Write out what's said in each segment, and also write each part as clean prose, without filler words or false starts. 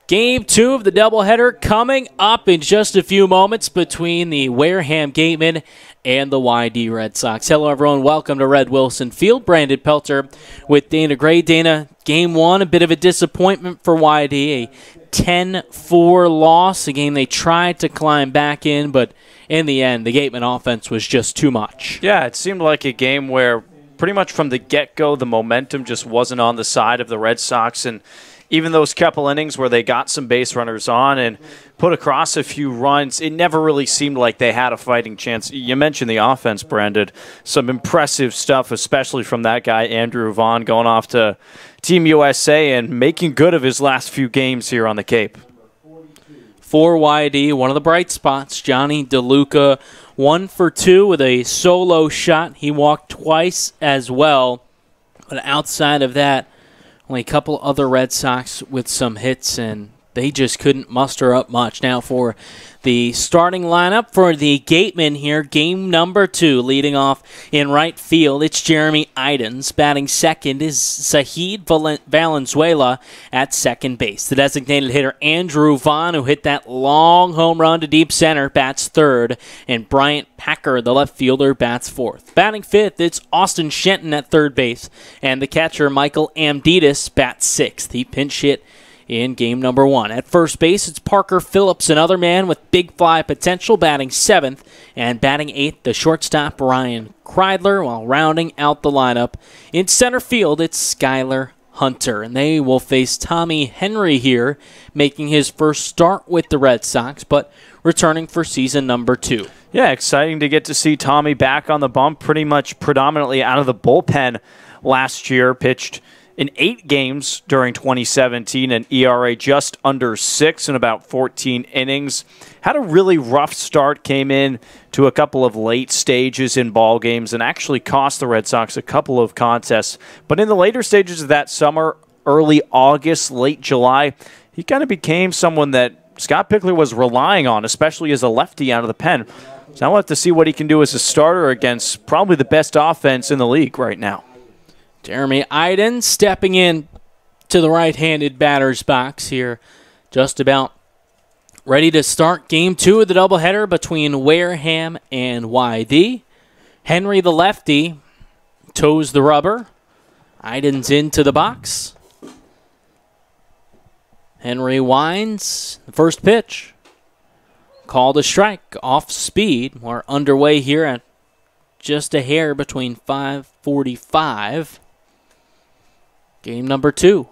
Game 2 of the doubleheader coming up in just a few moments between the Wareham Gatemen and the YD Red Sox. Hello, everyone. Welcome to Red Wilson Field. Brandon Pelter with Dana Gray. Dana, Game 1, a bit of a disappointment for YD, a 10-4 loss, a game they tried to climb back in, but in the end, the Gatemen offense was just too much. Yeah, it seemed like a game where pretty much from the get-go, the momentum just wasn't on the side of the Red Sox, and even those couple innings where they got some base runners on and put across a few runs, it never really seemed like they had a fighting chance. You mentioned the offense, Brandon. Some impressive stuff, especially from that guy, Andrew Vaughn, going off to Team USA and making good of his last few games here on the Cape. For YD, one of the bright spots, Johnny DeLuca, 1 for 2 with a solo shot. He walked twice as well, but outside of that, only a couple other Red Sox with some hits, and they just couldn't muster up much. Now for the starting lineup for the Gatemen here, game number 2, leading off in right field, it's Jeremy Idens. Batting second is Zahid Valenzuela at second base. The designated hitter, Andrew Vaughn, who hit that long home run to deep center, bats third, and Bryant Packer, the left fielder, bats fourth. Batting fifth, it's Austin Shenton at third base, and the catcher, Michael Amditis, bats sixth. He pinch hit in game number 1. At first base, it's Parker Phillips, another man with big fly potential, batting 7th, and batting 8th, the shortstop, Ryan Kreidler, while rounding out the lineup. In center field, it's Skylar Hunter, and they will face Tommy Henry here, making his first start with the Red Sox, but returning for season number 2. Yeah, exciting to get to see Tommy back on the bump, pretty much predominantly out of the bullpen last year, pitched in 8 games during 2017, an ERA just under 6 in about 14 innings. Had a really rough start, came in to a couple of late stages in ball games and actually cost the Red Sox a couple of contests. But in the later stages of that summer, early August, late July, he kind of became someone that Scott Pickler was relying on, especially as a lefty out of the pen. So now we'll have to see what he can do as a starter against probably the best offense in the league right now. Jeremy Iden stepping in to the right-handed batter's box here, just about ready to start game 2 of the doubleheader between Wareham and YD. Henry, the lefty, toes the rubber. Iden's into the box. Henry winds. The first pitch. Called a strike, off speed. We're underway here at just a hair between 5:45. Game number 2.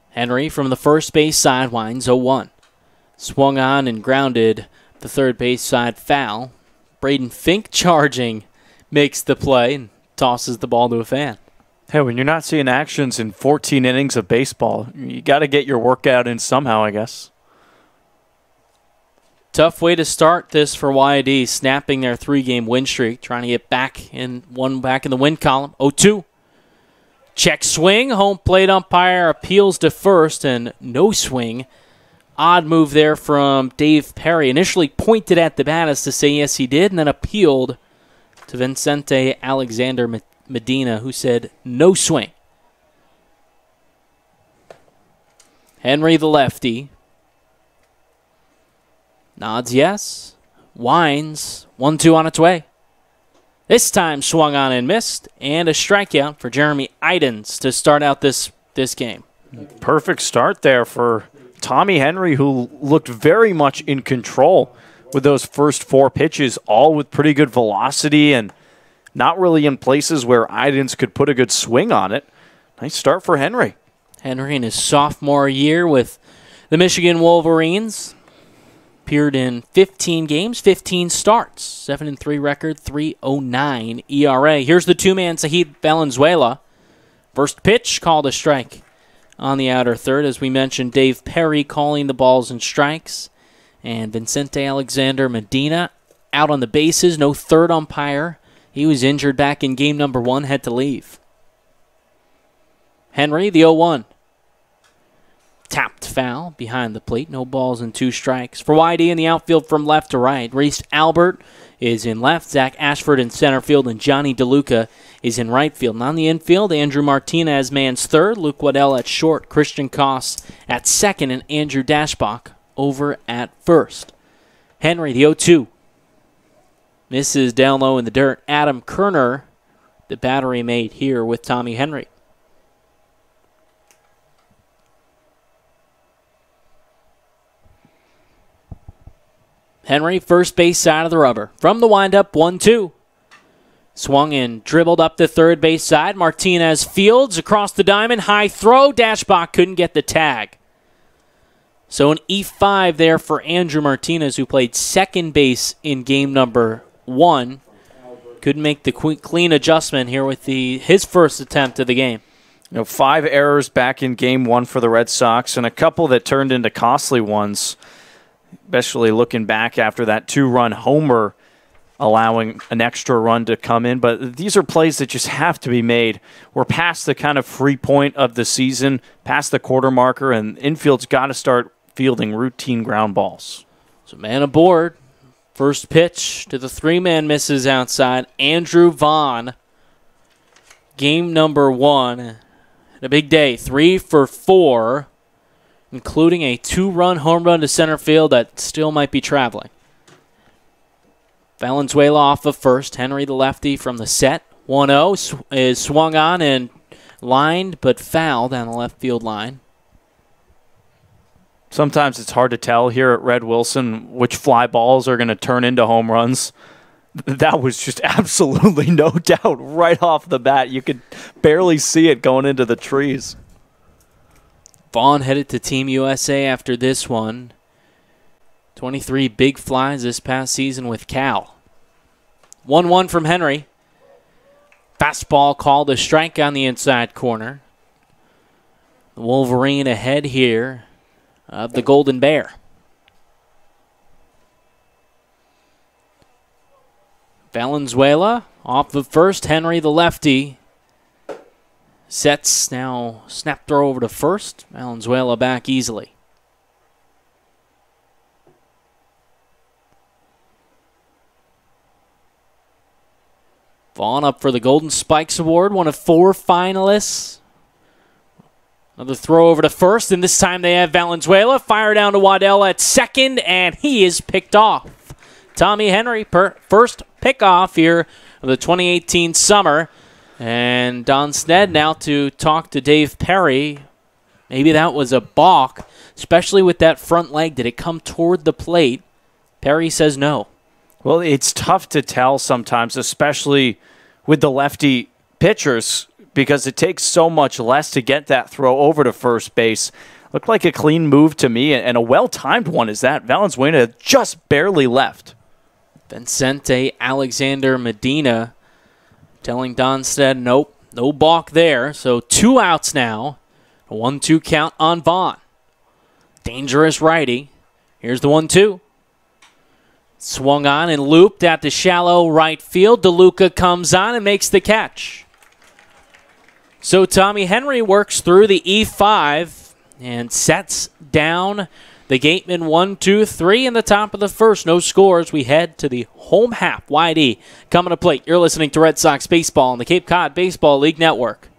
Henry from the first base side winds 0-1. Swung on and grounded the third base side foul. Braden Fink charging makes the play and tosses the ball to a fan. Hey, when you're not seeing actions in 14 innings of baseball, you got to get your workout in somehow, I guess. Tough way to start this for YD, snapping their 3-game win streak, trying to get back in the win column. 0-2. Check swing, home plate umpire appeals to first, and no swing. Odd move there from Dave Perry. Initially pointed at the batters to say yes he did, and then appealed to Vicente Alexander Medina, who said no swing. Henry, the lefty, nods yes, winds, 1-2 on its way. This time swung on and missed, and a strikeout for Jeremy Idens to start out this game. Perfect start there for Tommy Henry, who looked very much in control with those first 4 pitches, all with pretty good velocity and not really in places where Idens could put a good swing on it. Nice start for Henry. Henry in his sophomore year with the Michigan Wolverines. Appeared in 15 games, 15 starts, 7-3 record, 3.09 ERA. Here's the 2-man Zahid Valenzuela. First pitch, called a strike on the outer third. As we mentioned, Dave Perry calling the balls and strikes. And Vicente Alexander Medina out on the bases, no third umpire. He was injured back in game number 1, had to leave. Henry, the 0-1. Tapped foul behind the plate. No balls and 2 strikes. For YD in the outfield from left to right, Reese Albert is in left, Zach Ashford in center field, and Johnny DeLuca is in right field. And on the infield, Andrew Martinez mans third, Luke Waddell at short, Christian Koss at second, and Andrew Dashbach over at first. Henry, the 0-2. Misses down low in the dirt. Adam Kerner, the battery mate here with Tommy Henry. Henry, first base side of the rubber. From the windup, 1-2. Swung and dribbled up the third base side. Martinez fields across the diamond. High throw. Dashbach couldn't get the tag. So an E5 there for Andrew Martinez, who played second base in game number 1. Couldn't make the clean adjustment here with his first attempt of the game. 5 errors back in game 1 for the Red Sox, and a couple that turned into costly ones, especially looking back after that 2-run homer, allowing an extra run to come in. But these are plays that just have to be made. We're past the kind of free point of the season, past the quarter marker, and infield's got to start fielding routine ground balls. So man aboard. First pitch to the 3-man misses outside. Andrew Vaughn, game number 1. A big day, 3 for 4, including a 2-run home run to center field that still might be traveling. Valenzuela off of first. Henry, the lefty, from the set. 1-0 is swung on and lined, but foul down the left field line. Sometimes it's hard to tell here at Red Wilson which fly balls are going to turn into home runs. That was just absolutely no doubt right off the bat. You could barely see it going into the trees. Vaughn headed to Team USA after this one. 23 big flies this past season with Cal. 1-1 from Henry. Fastball called a strike on the inside corner. The Wolverine ahead here of the Golden Bear. Valenzuela off the first. Henry, the lefty, sets now. Snap throw over to first. Valenzuela back easily. Vaughn up for the Golden Spikes Award, one of 4 finalists. Another throw over to first, and this time they have Valenzuela. Fire down to Waddell at second, and he is picked off. Tommy Henry, first pickoff here of the 2018 summer. And Don Sned now to talk to Dave Perry. Maybe that was a balk, especially with that front leg. Did it come toward the plate? Perry says no. Well, it's tough to tell sometimes, especially with the lefty pitchers, because it takes so much less to get that throw over to first base. Looked like a clean move to me, and a well-timed one is that. Valenzuela just barely left. Vincente Alexander Medina telling Donstead, nope, no balk there. So 2 outs now. A 1-2 count on Vaughn. Dangerous righty. Here's the 1-2. Swung on and looped at the shallow right field. DeLuca comes on and makes the catch. So Tommy Henry works through the E5 and sets down the Gatemen 1-2-3 in the top of the first. No scores. We head to the home half. YD coming to plate. You're listening to Red Sox Baseball on the Cape Cod Baseball League Network.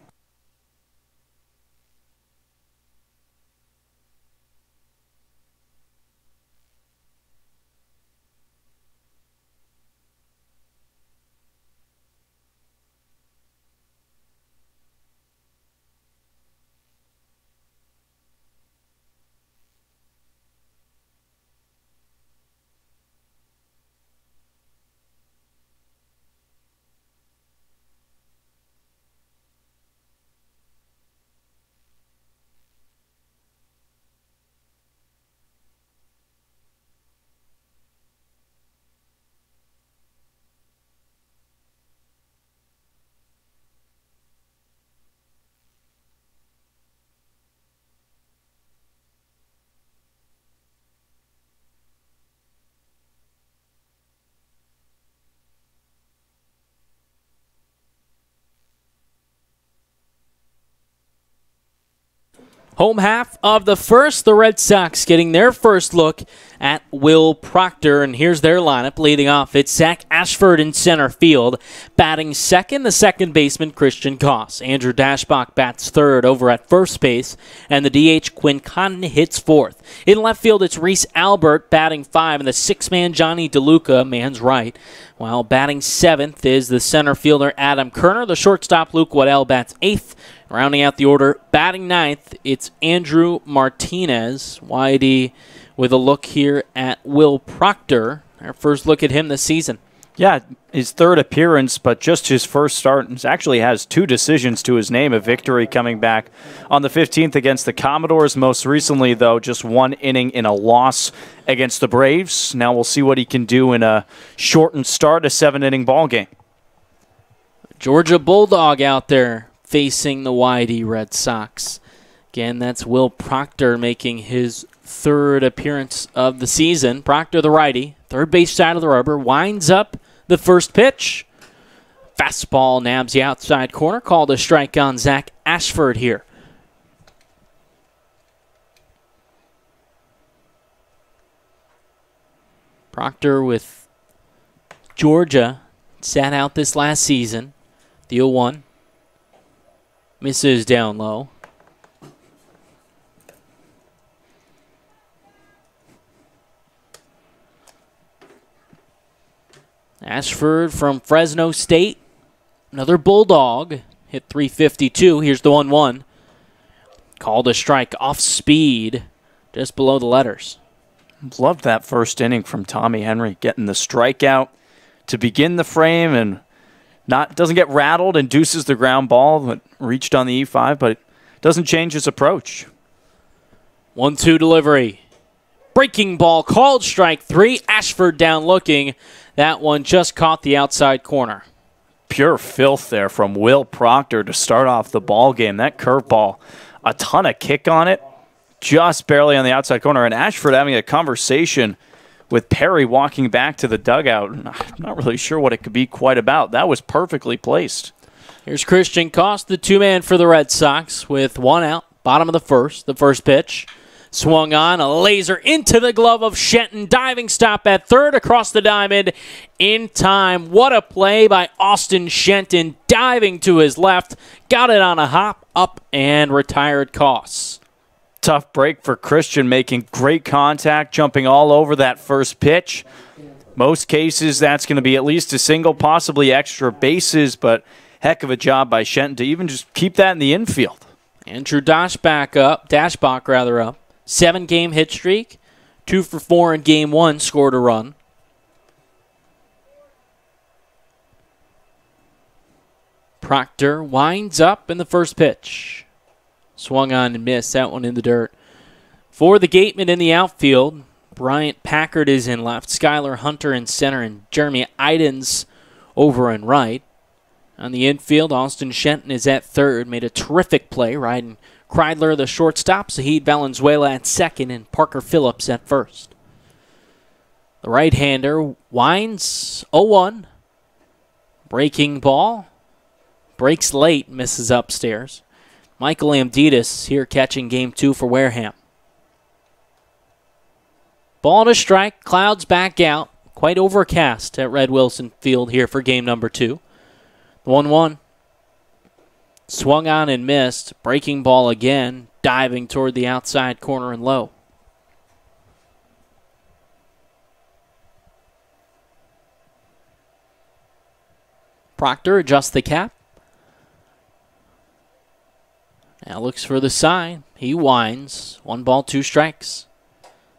Home half of the first, the Red Sox getting their first look at Will Proctor, and here's their lineup. Leading off, it's Zach Ashford in center field. Batting second, the second baseman, Christian Koss. Andrew Dashbach bats third over at first base, and the DH, Quinn Cotton, hits fourth. In left field, it's Reese Albert batting five, and the six-man Johnny DeLuca, man's right. While batting seventh is the center fielder, Adam Kerner. The shortstop, Luke Waddell, bats eighth. Rounding out the order, batting ninth, it's Andrew Martinez. YD with a look here at Will Proctor. Our first look at him this season. Yeah, his third appearance, but just his first start. He actually has two decisions to his name, a victory coming back on the 15th against the Commodores. Most recently, though, just one inning in a loss against the Braves. Now we'll see what he can do in a shortened start, a 7-inning ball game. Georgia Bulldog out there facing the YD Red Sox. Again, that's Will Proctor making his third appearance of the season. Proctor, the righty, third base side of the rubber, winds up the first pitch. Fastball nabs the outside corner. Called a strike on Zach Ashford here. Proctor with Georgia sat out this last season. The 0-1. Misses down low. Ashford from Fresno State. Another Bulldog. Hit 352. Here's the 1-1. Called a strike off speed. Just below the letters. Loved that first inning from Tommy Henry. Getting the strikeout to begin the frame and doesn't get rattled, induces the ground ball that reached on the E5, but it doesn't change his approach. 1-2 delivery. Breaking ball, called strike three. Ashford down looking. That one just caught the outside corner. Pure filth there from Will Proctor to start off the ball game. That curveball, a ton of kick on it, just barely on the outside corner. And Ashford having a conversation with Perry walking back to the dugout. I'm not really sure what it could be quite about. That was perfectly placed. Here's Christian Koss, the two-man for the Red Sox, with one out, bottom of the first pitch. Swung on, a laser into the glove of Shenton. Diving stop at third, across the diamond in time. What a play by Austin Shenton, diving to his left. Got it on a hop, up, and retired Koss. Tough break for Christian, making great contact, jumping all over that first pitch. Most cases, that's going to be at least a single, possibly extra bases, but heck of a job by Shenton to even just keep that in the infield. Andrew Dashbach up. 7-game hit streak. 2 for 4 in game one, scored a run. Proctor winds up in the first pitch. Swung on and missed. That one in the dirt. For the Gatemen in the outfield, Bryant Packard is in left, Skylar Hunter in center, and Jeremy Idens over in right. On the infield, Austin Shenton is at third. Made a terrific play, riding Kreidler, the shortstop, Zahid Valenzuela at second, and Parker Phillips at first. The right-hander winds 0-1. Breaking ball. Breaks late, misses upstairs. Michael Amditas here catching game 2 for Wareham. Ball to strike, clouds back out. Quite overcast at Red Wilson Field here for game number 2. 1-1. Swung on and missed. Breaking ball again, diving toward the outside corner and low. Proctor adjusts the cap. Now looks for the sign. He winds. 1 ball, 2 strikes.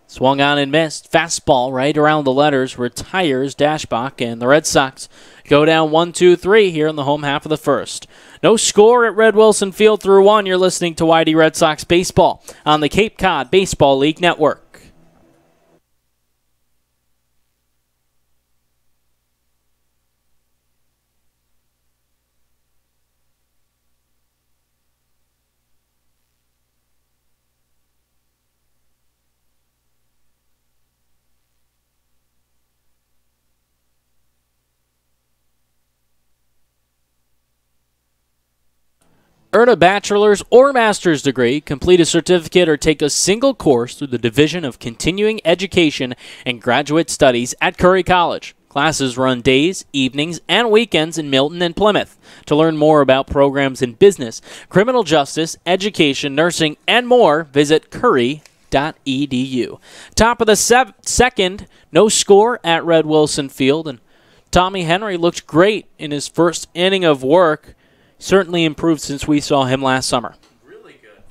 Swung on and missed. Fastball right around the letters. Retires Dashbach, and the Red Sox go down 1-2-3 here in the home half of the first. No score at Red Wilson Field through 1. You're listening to YD Red Sox Baseball on the Cape Cod Baseball League Network. Earn a bachelor's or master's degree, complete a certificate, or take a single course through the Division of Continuing Education and Graduate Studies at Curry College. Classes run days, evenings, and weekends in Milton and Plymouth. To learn more about programs in business, criminal justice, education, nursing, and more, visit curry.edu. Top of the second, no score at Red Wilson Field, and Tommy Henry looked great in his first inning of work. Certainly improved since we saw him last summer. Really good.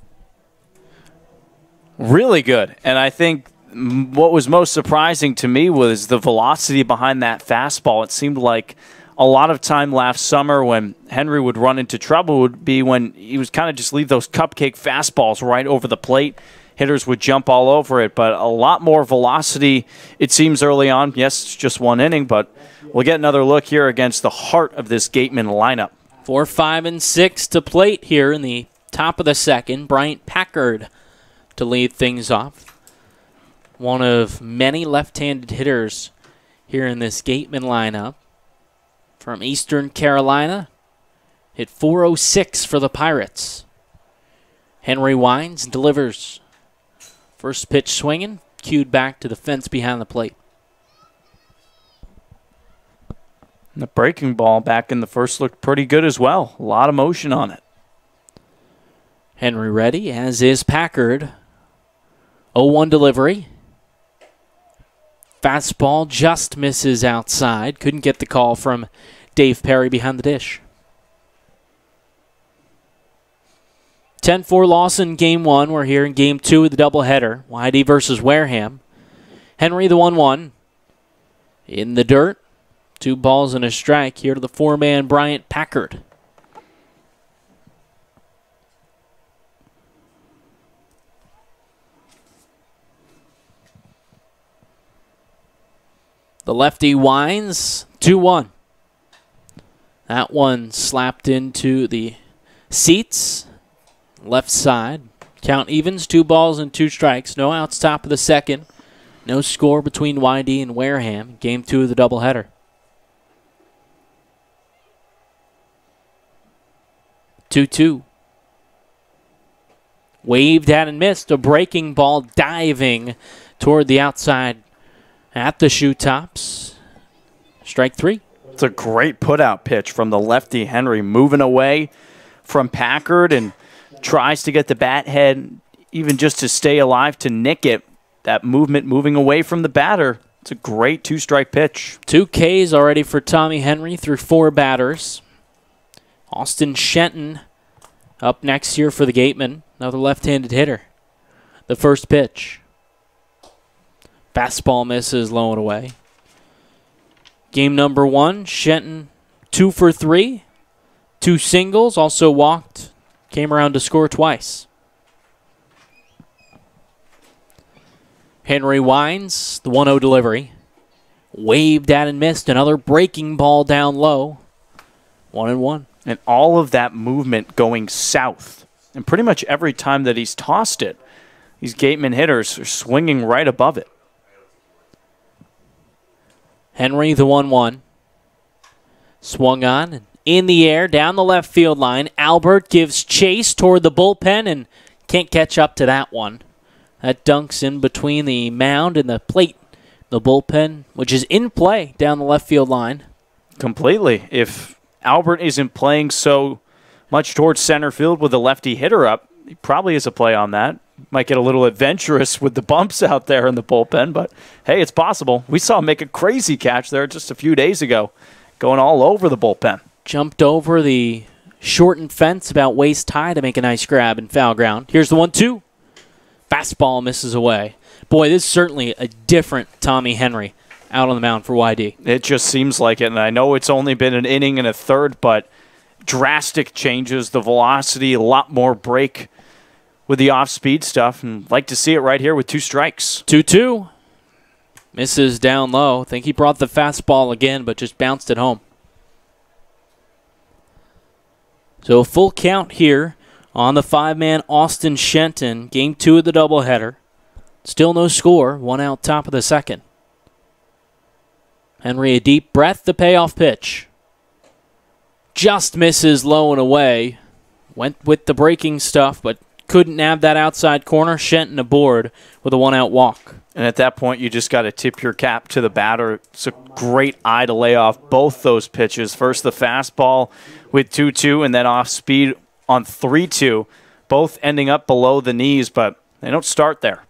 Really good. And I think what was most surprising to me was the velocity behind that fastball. It seemed like a lot of time last summer when Henry would run into trouble would be when he was kind of just leave those cupcake fastballs right over the plate. Hitters would jump all over it, but a lot more velocity, it seems, early on. Yes, it's just one inning, but we'll get another look here against the heart of this Gatemen lineup. 4, 5, and 6 to plate here in the top of the second. Bryant Packard to lead things off. One of many left-handed hitters here in this Gatemen lineup. From Eastern Carolina, hit .406 for the Pirates. Henry winds, delivers. First pitch swinging, cued back to the fence behind the plate. And the breaking ball back in the first looked pretty good as well. A lot of motion on it. Henry ready, as is Packard. 0-1 delivery. Fastball just misses outside. Couldn't get the call from Dave Perry behind the dish. 10-4 loss in Game 1. We're here in Game 2 of the doubleheader. YD versus Wareham. Henry the 1-1. In the dirt. 2 balls and a strike here to the 4-man Bryant Packard. The lefty winds, 2-1. That one slapped into the seats, left side. Count evens, 2 balls and 2 strikes. No outs, top of the second. No score between YD and Wareham. Game 2 of the doubleheader. 2-2. Waved at and missed. A breaking ball diving toward the outside at the shoe tops. Strike 3. It's a great put-out pitch from the lefty Henry, moving away from Packard and tries to get the bat head even just to stay alive to nick it. That movement moving away from the batter. It's a great 2-strike pitch. 2 Ks already for Tommy Henry through 4 batters. Austin Shenton up next here for the Gatemen. Another left-handed hitter. The first pitch. Fastball misses low and away. Game number 1, Shenton 2 for 3. 2 singles, also walked. Came around to score twice. Henry winds, the 1-0 delivery. Waved at and missed. Another breaking ball down low. 1-1. And all of that movement going south. And pretty much every time that he's tossed it, these Gatemen hitters are swinging right above it. Henry, the 1-1. Swung on and in the air, down the left field line. Albert gives chase toward the bullpen and can't catch up to that one. That dunks in between the mound and the plate. The bullpen, which is in play down the left field line. Completely. If Albert isn't playing so much towards center field with a lefty hitter up, he probably has a play on that. Might get a little adventurous with the bumps out there in the bullpen, but hey, it's possible. We saw him make a crazy catch there just a few days ago, going all over the bullpen. Jumped over the shortened fence about waist high to make a nice grab in foul ground. Here's the 1-2. Fastball misses away. Boy, this is certainly a different Tommy Henry out on the mound for YD. It just seems like it, and I know it's only been an inning and a third, but drastic changes, the velocity, a lot more break with the off-speed stuff, and like to see it right here with 2 strikes. 2-2. Misses down low. Think he brought the fastball again, but just bounced it home. So a full count here on the 5-man Austin Shenton. Game 2 of the doubleheader. Still no score. 1 out top of the second. Henry a deep breath. The payoff pitch. Just misses low and away. Went with the breaking stuff, but couldn't nab that outside corner. Shenton aboard with a one-out walk. And at that point, you just got to tip your cap to the batter. It's a great eye to lay off both those pitches. First, the fastball with 2-2, and then off speed on 3-2, both ending up below the knees, but they don't start there.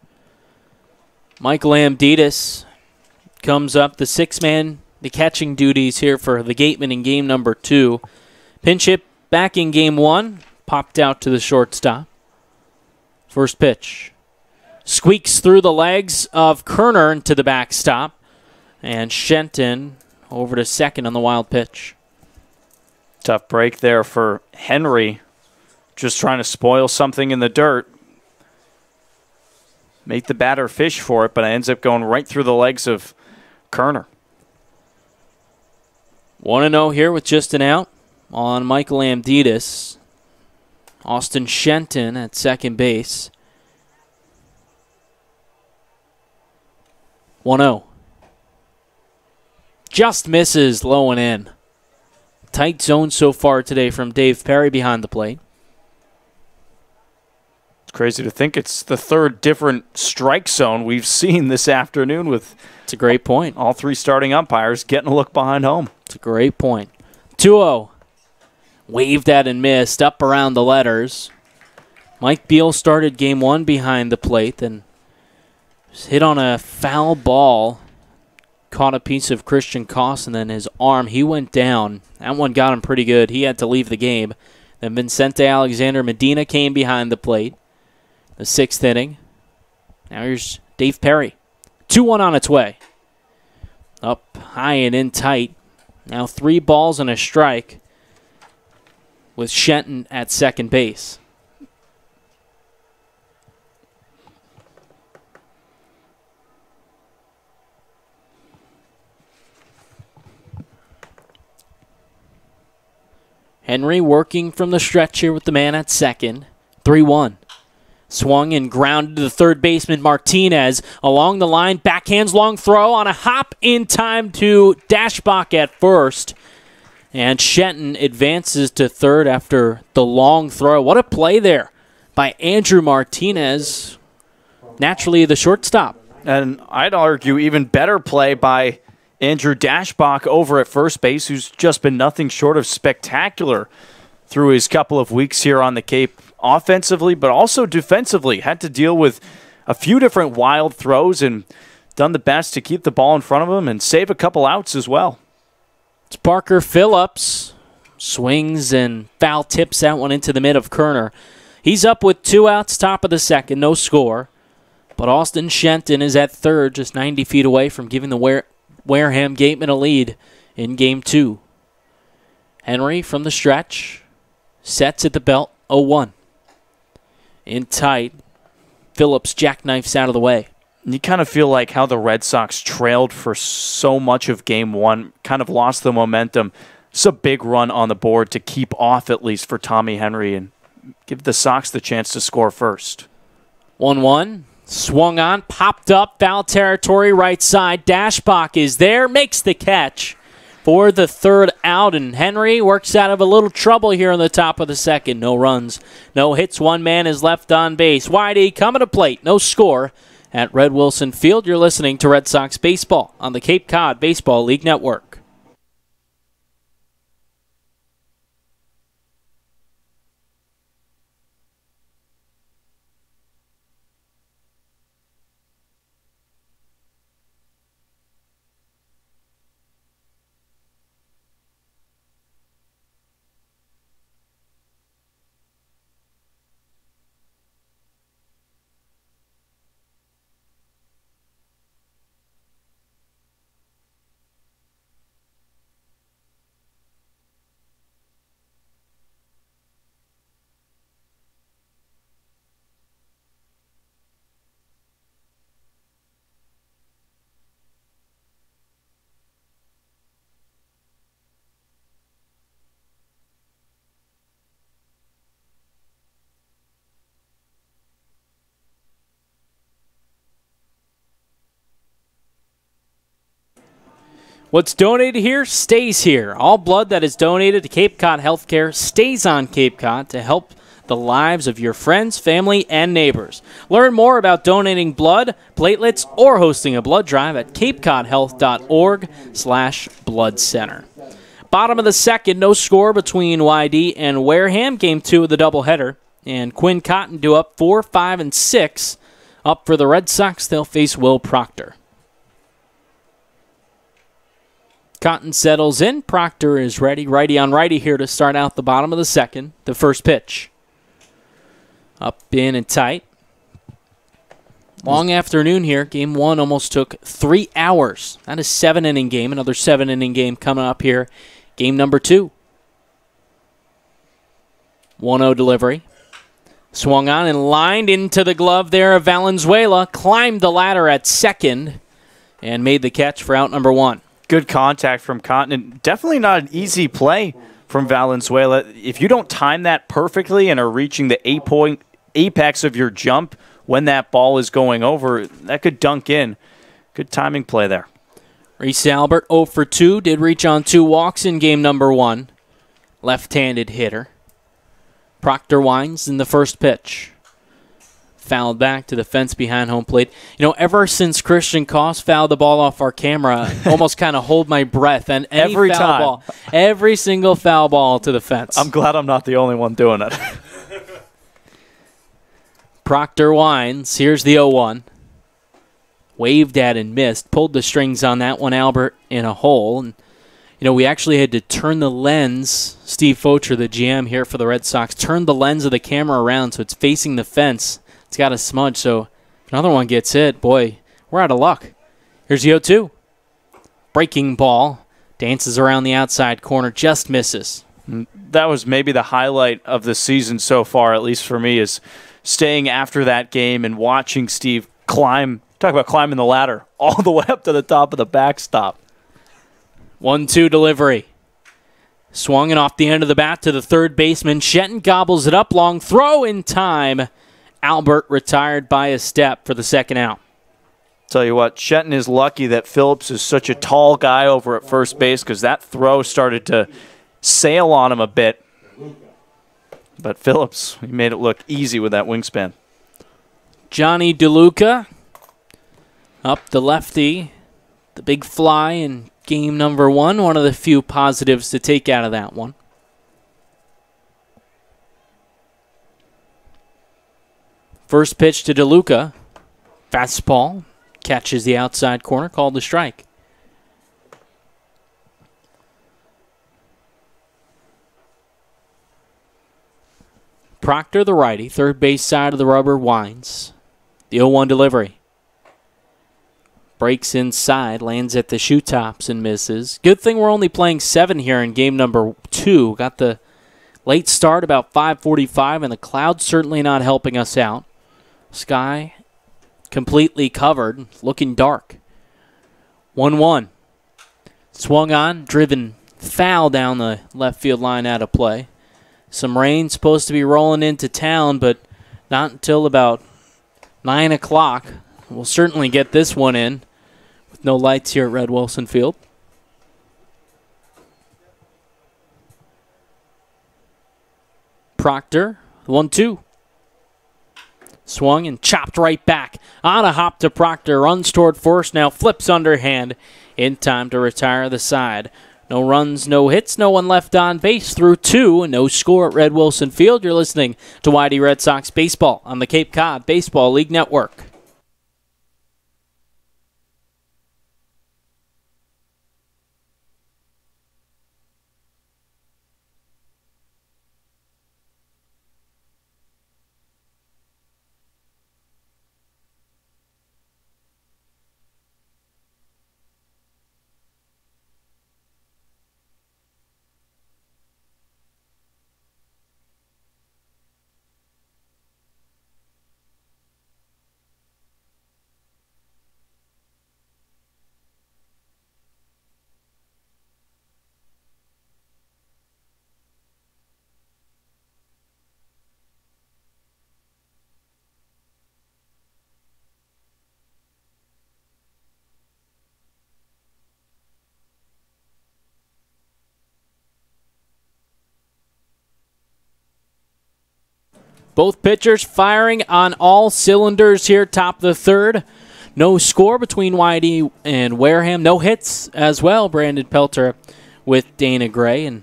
Michael Amditis comes up, the six-man, the catching duties here for the Gatemen in game number 2. Pinch hit back in game 1, popped out to the shortstop. First pitch. Squeaks through the legs of Kerner into the backstop. And Shenton over to second on the wild pitch. Tough break there for Henry. Just trying to spoil something in the dirt. Make the batter fish for it, but it ends up going right through the legs of Kerner. 1-0 here with just an out on Michael Amditis. Austin Shenton at second base. 1-0. Just misses low and in. Tight zone so far today from Dave Perry behind the plate. It's crazy to think it's the third different strike zone we've seen this afternoon with It's a great point. all three starting umpires getting a look behind home. It's a great point. 2-0. Waved at and missed up around the letters. Mike Beal started game 1 behind the plate, then was hit on a foul ball. Caught a piece of Christian Koss and then his arm. He went down. That one got him pretty good. He had to leave the game. Then Vincente Alexander Medina came behind the plate. The 6th inning. Now here's Dave Perry. 2-1 on its way. Up high and in tight. Now 3 balls and a strike with Shenton at second base. Henry working from the stretch here with the man at second. 3-1. Swung and grounded to the third baseman Martinez. Along the line, backhands long throw on a hop in time to Dashbach at first. And Shenton advances to third after the long throw. What a play there by Andrew Martinez. Naturally the shortstop. And I'd argue even better play by Andrew Dashbach over at first base, who's just been nothing short of spectacular through his couple of weeks here on the Cape, offensively, but also defensively. Had to deal with a few different wild throws and done the best to keep the ball in front of him and save a couple outs as well. It's Parker Phillips. Swings and foul tips that one into the mid of Kerner. He's up with 2 outs, top of the second, no score. But Austin Shenton is at third, just 90 feet away from giving the Wareham Gatemen a lead in game 2. Henry from the stretch. Sets at the belt, 0-1. In tight. Phillips jackknifes out of the way. You kind of feel like how the Red Sox trailed for so much of game 1, kind of lost the momentum. It's a big run on the board to keep off at least for Tommy Henry and give the Sox the chance to score first. 1-1. Swung on, popped up, foul territory, right side. Dashbach is there, makes the catch for the third out, and Henry works out of a little trouble here on the top of the second. No runs, no hits, 1 man is left on base. Whitey coming to plate, no score at Red Wilson Field. You're listening to Red Sox Baseball on the Cape Cod Baseball League Network. What's donated here stays here. All blood that is donated to Cape Cod Healthcare stays on Cape Cod to help the lives of your friends, family, and neighbors. Learn more about donating blood, platelets, or hosting a blood drive at capecodhealth.org/blood center. Bottom of the second, no score between YD and Wareham. Game 2 of the doubleheader. And Quinn Cotton due up 4, 5, and 6. Up for the Red Sox, they'll face Will Proctor. Cotton settles in. Proctor is ready. Righty on righty here to start out the bottom of the second. The first pitch. Up, in, and tight. Long afternoon here. Game 1 almost took 3 hours. That is 7-inning game. Another 7-inning game coming up here. Game number 2. 1-0 delivery. Swung on and lined into the glove there of Valenzuela. Climbed the ladder at second and made the catch for out number 1. Good contact from Cotton, and definitely not an easy play from Valenzuela. If you don't time that perfectly and are reaching the 8-point apex of your jump when that ball is going over, that could dunk in. Good timing play there. Reese Albert 0 for 2, did reach on 2 walks in game number 1. Left-handed hitter. Proctor winds in the first pitch. Fouled back to the fence behind home plate. You know, ever since Christian Koss fouled the ball off our camera, I almost kind of hold my breath. And every time. Ball, every single foul ball to the fence. I'm glad I'm not the only one doing it. Proctor winds. Here's the 0-1. Waved at and missed. Pulled the strings on that one, Albert, in a hole. And, you know, we actually had to turn the lens. Steve Focher, the GM here for the Red Sox, turned the lens of the camera around so it's facing the fence. It's got a smudge, so if another one gets hit, boy, we're out of luck. Here's the 0-2. Breaking ball. Dances around the outside corner, just misses. That was maybe the highlight of the season so far, at least for me, is staying after that game and watching Steve climb. Talk about climbing the ladder all the way up to the top of the backstop. 1-2 delivery. Swung and off the end of the bat to the third baseman. Shetton gobbles it up. Long throw in time. Albert retired by a step for the second out. Tell you what, Shetton is lucky that Phillips is such a tall guy over at first base because that throw started to sail on him a bit. But Phillips, he made it look easy with that wingspan. Johnny DeLuca up the lefty. The big fly in game number 1. One of the few positives to take out of that one. First pitch to DeLuca. Fastball. Catches the outside corner. Called a strike. Proctor, the righty. Third base side of the rubber, winds. The 0-1 delivery. Breaks inside. Lands at the shoe tops and misses. Good thing we're only playing 7 here in game number 2. Got the late start about 5:45, and the clouds certainly not helping us out. Sky completely covered, looking dark. 1-1. Swung on, driven foul down the left field line out of play. Some rain supposed to be rolling into town, but not until about 9 o'clock. We'll certainly get this one in with no lights here at Red Wilson Field. Proctor, 1-2. Swung and chopped right back. On a hop to Proctor. Runs toward first. Now flips underhand in time to retire the side. No runs, no hits, no one left on base through 2. No score at Red Wilson Field. You're listening to YD Red Sox Baseball on the Cape Cod Baseball League Network. Both pitchers firing on all cylinders here, top of the third. No score between YD and Wareham. No hits as well. Brandon Pelter with Dana Gray. And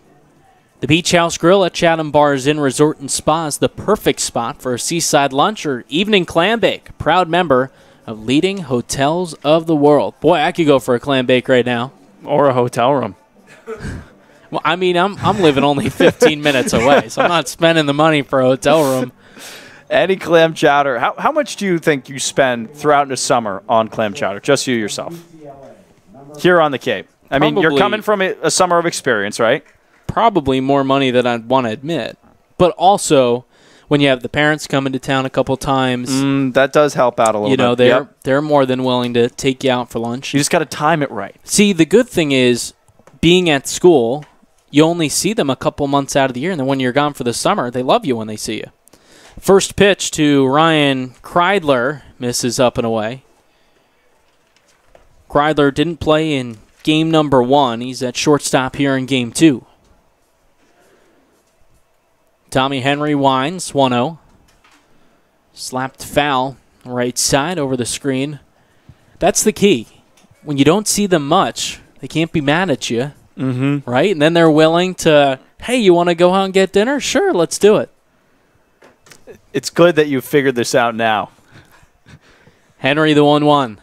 the Beach House Grill at Chatham Bars Inn Resort and Spa is the perfect spot for a seaside lunch or evening clam bake. Proud member of leading hotels of the world. Boy, I could go for a clam bake right now. Or a hotel room. Well, I mean, I'm living only 15 minutes away, so I'm not spending the money for a hotel room. Any clam chowder. How much do you think you spend throughout the summer on clam chowder? Just you yourself. Here on the Cape. I mean, you're coming from a summer of experience, right? Probably more money than I'd want to admit. But also, when you have the parents coming to town a couple times. That does help out a little bit. They're more than willing to take you out for lunch. You just got to time it right. See, the good thing is, being at school, you only see them a couple months out of the year, and then when you're gone for the summer, they love you when they see you. First pitch to Ryan Kreidler, misses up and away. Kreidler didn't play in game number 1. He's at shortstop here in game 2. Tommy Henry winds, 1-0. Slapped foul, right side over the screen. That's the key. When you don't see them much, they can't be mad at you, right? And then they're willing to, hey, you want to go out and get dinner? Sure, let's do it. It's good that you figured this out now. Henry, the 1-1.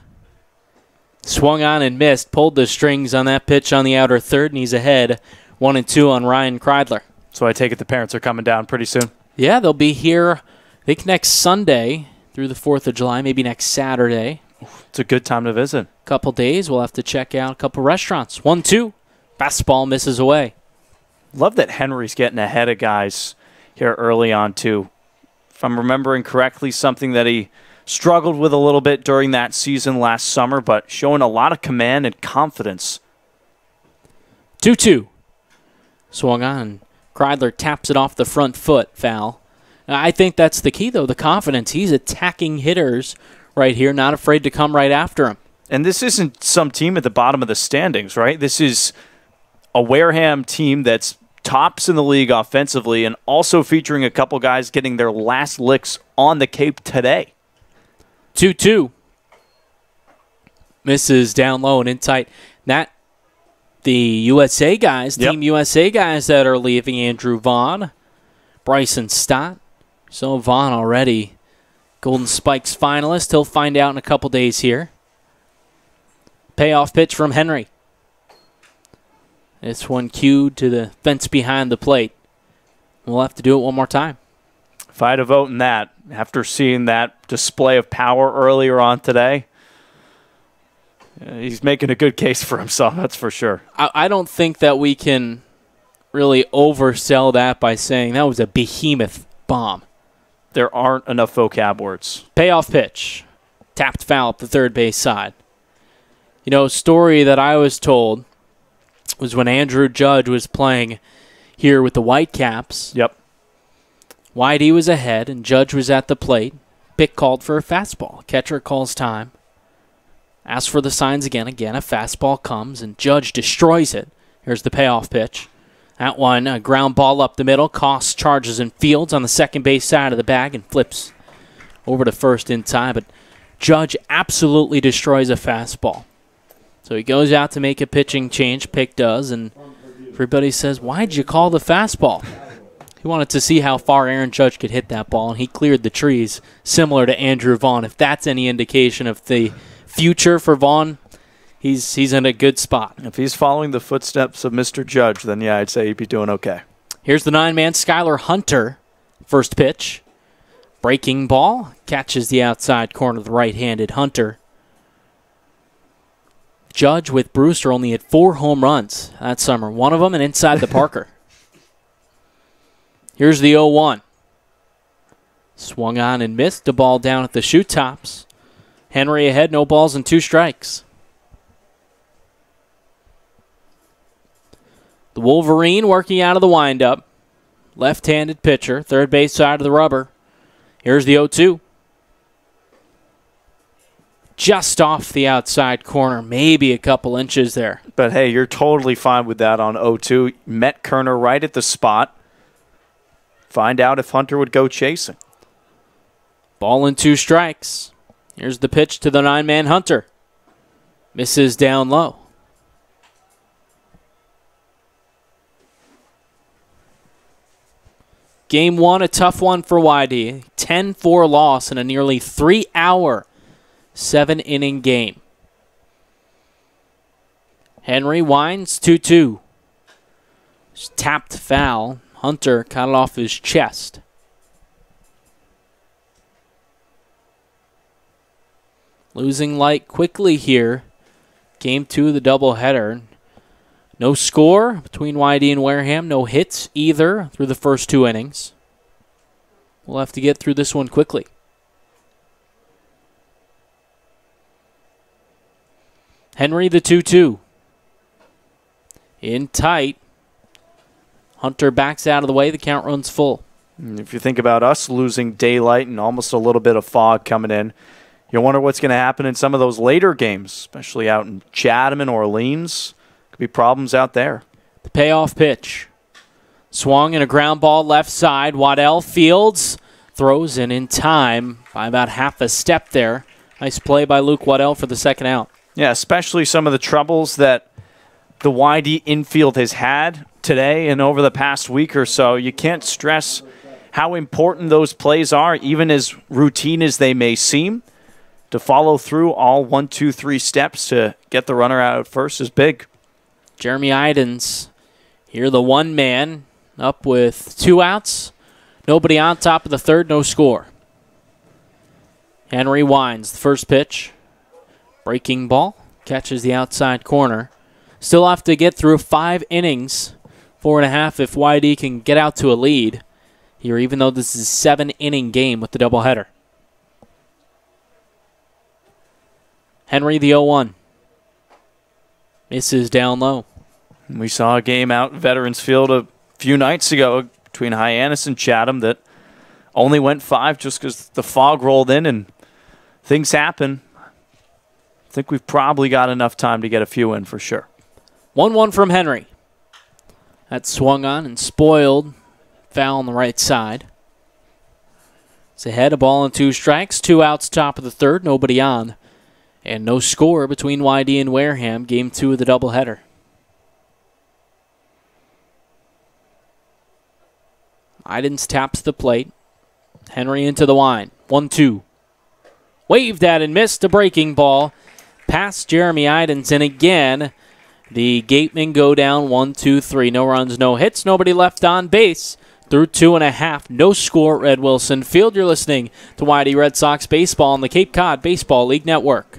Swung on and missed. Pulled the strings on that pitch on the outer third, and he's ahead 1-2 on Ryan Kreidler. So I take it the parents are coming down pretty soon? Yeah, they'll be here, I think, next Sunday through the 4th of July, maybe next Saturday. It's a good time to visit. Couple days, we'll have to check out a couple restaurants. 1-2. Fastball misses away. Love that Henry's getting ahead of guys here early on, too. If I'm remembering correctly, something that he struggled with a little bit during that season last summer, but showing a lot of command and confidence. 2-2. Swung on. Kreidler taps it off the front foot, foul. I think that's the key, though, the confidence. He's attacking hitters right here, not afraid to come right after him. And this isn't some team at the bottom of the standings, right? This is a Wareham team that's tops in the league offensively and also featuring a couple guys getting their last licks on the Cape today. 2-2. Misses down low and in tight. That the USA guys, Team USA guys that are leaving, Andrew Vaughn, Bryson Stott. So Vaughn already Golden Spikes finalist. He'll find out in a couple days here. Payoff pitch from Henry. This one cued to the fence behind the plate. We'll have to do it one more time. If I had a vote in that, after seeing that display of power earlier on today, he's making a good case for himself, that's for sure. I don't think that we can really oversell that by saying that was a behemoth bomb. There aren't enough vocab words. Payoff pitch. Tapped foul up the third base side. You know, a story that I was told was when Andrew Judge was playing here with the Whitecaps. Yep. YD was ahead, and Judge was at the plate. Pick called for a fastball. Catcher calls time. Asks for the signs again. Again, a fastball comes, and Judge destroys it. Here's the payoff pitch. That one, a ground ball up the middle. Costs, charges, and fields on the second base side of the bag and flips over to first in time. But Judge absolutely destroys a fastball. So he goes out to make a pitching change. Pick does, and everybody says, why'd you call the fastball? He wanted to see how far Aaron Judge could hit that ball, and he cleared the trees, similar to Andrew Vaughn. If that's any indication of the future for Vaughn, he's in a good spot. If he's following the footsteps of Mr. Judge, then yeah, I'd say he'd be doing okay. Here's the 9-man Skylar Hunter. First pitch. Breaking ball. Catches the outside corner of the right-handed Hunter. Judge with Brewster only had 4 home runs that summer. One of them and inside the Parker. Here's the 0-1. Swung on and missed. The ball down at the shoot tops. Henry ahead, no balls and 2 strikes. The Wolverine working out of the windup. Left-handed pitcher, third base side of the rubber. Here's the 0-2. Just off the outside corner, maybe a couple inches there. But hey, you're totally fine with that on 0-2. Met Kerner right at the spot. Find out if Hunter would go chasing. Ball and 2 strikes. Here's the pitch to the 9-man Hunter. Misses down low. Game 1, a tough one for YD. 10-4 loss in a nearly 3-hour, 7-inning game. Henry winds 2-2. Tapped foul. Hunter caught it off his chest. Losing light quickly here. Game 2 of the doubleheader. No score between YD and Wareham. No hits either through the first 2 innings. We'll have to get through this one quickly. Henry the 2-2. In tight. Hunter backs out of the way. The count runs full. If you think about us losing daylight and almost a little bit of fog coming in, you wonder what's going to happen in some of those later games, especially out in Chatham and Orleans. Could be problems out there. The payoff pitch. Swung and a ground ball left side. Waddell fields. Throws in time by about half a step there. Nice play by Luke Waddell for the second out. Yeah, especially some of the troubles that the YD infield has had today and over the past week or so. You can't stress how important those plays are, even as routine as they may seem. To follow through all 1, 2, 3 steps to get the runner out at first is big. Jeremy Idens, here the 1-man, up with 2 outs. Nobody on top of the third, no score. Henry winds the first pitch. Breaking ball, catches the outside corner. Still have to get through 5 innings, 4.5 if YD can get out to a lead here, even though this is a 7-inning game with the doubleheader. Henry the 0-1. Misses down low. We saw a game out in Veterans Field a few nights ago between Hyannis and Chatham that only went 5 just because the fog rolled in and things happen. I think we've probably got enough time to get a few in for sure. 1-1 from Henry. That swung on and spoiled. Foul on the right side. It's ahead, a ball and 2 strikes. 2 outs, top of the third, nobody on. And no score between YD and Wareham, game 2 of the doubleheader. Idens taps the plate. Henry into the wind. 1-2. Waved at and missed a breaking ball. Past Jeremy Idens, and again, the Gatemen go down 1-2-3. No runs, no hits, nobody left on base. Through 2.5, no score at Red Wilson Field. You're listening to YD Red Sox Baseball on the Cape Cod Baseball League Network.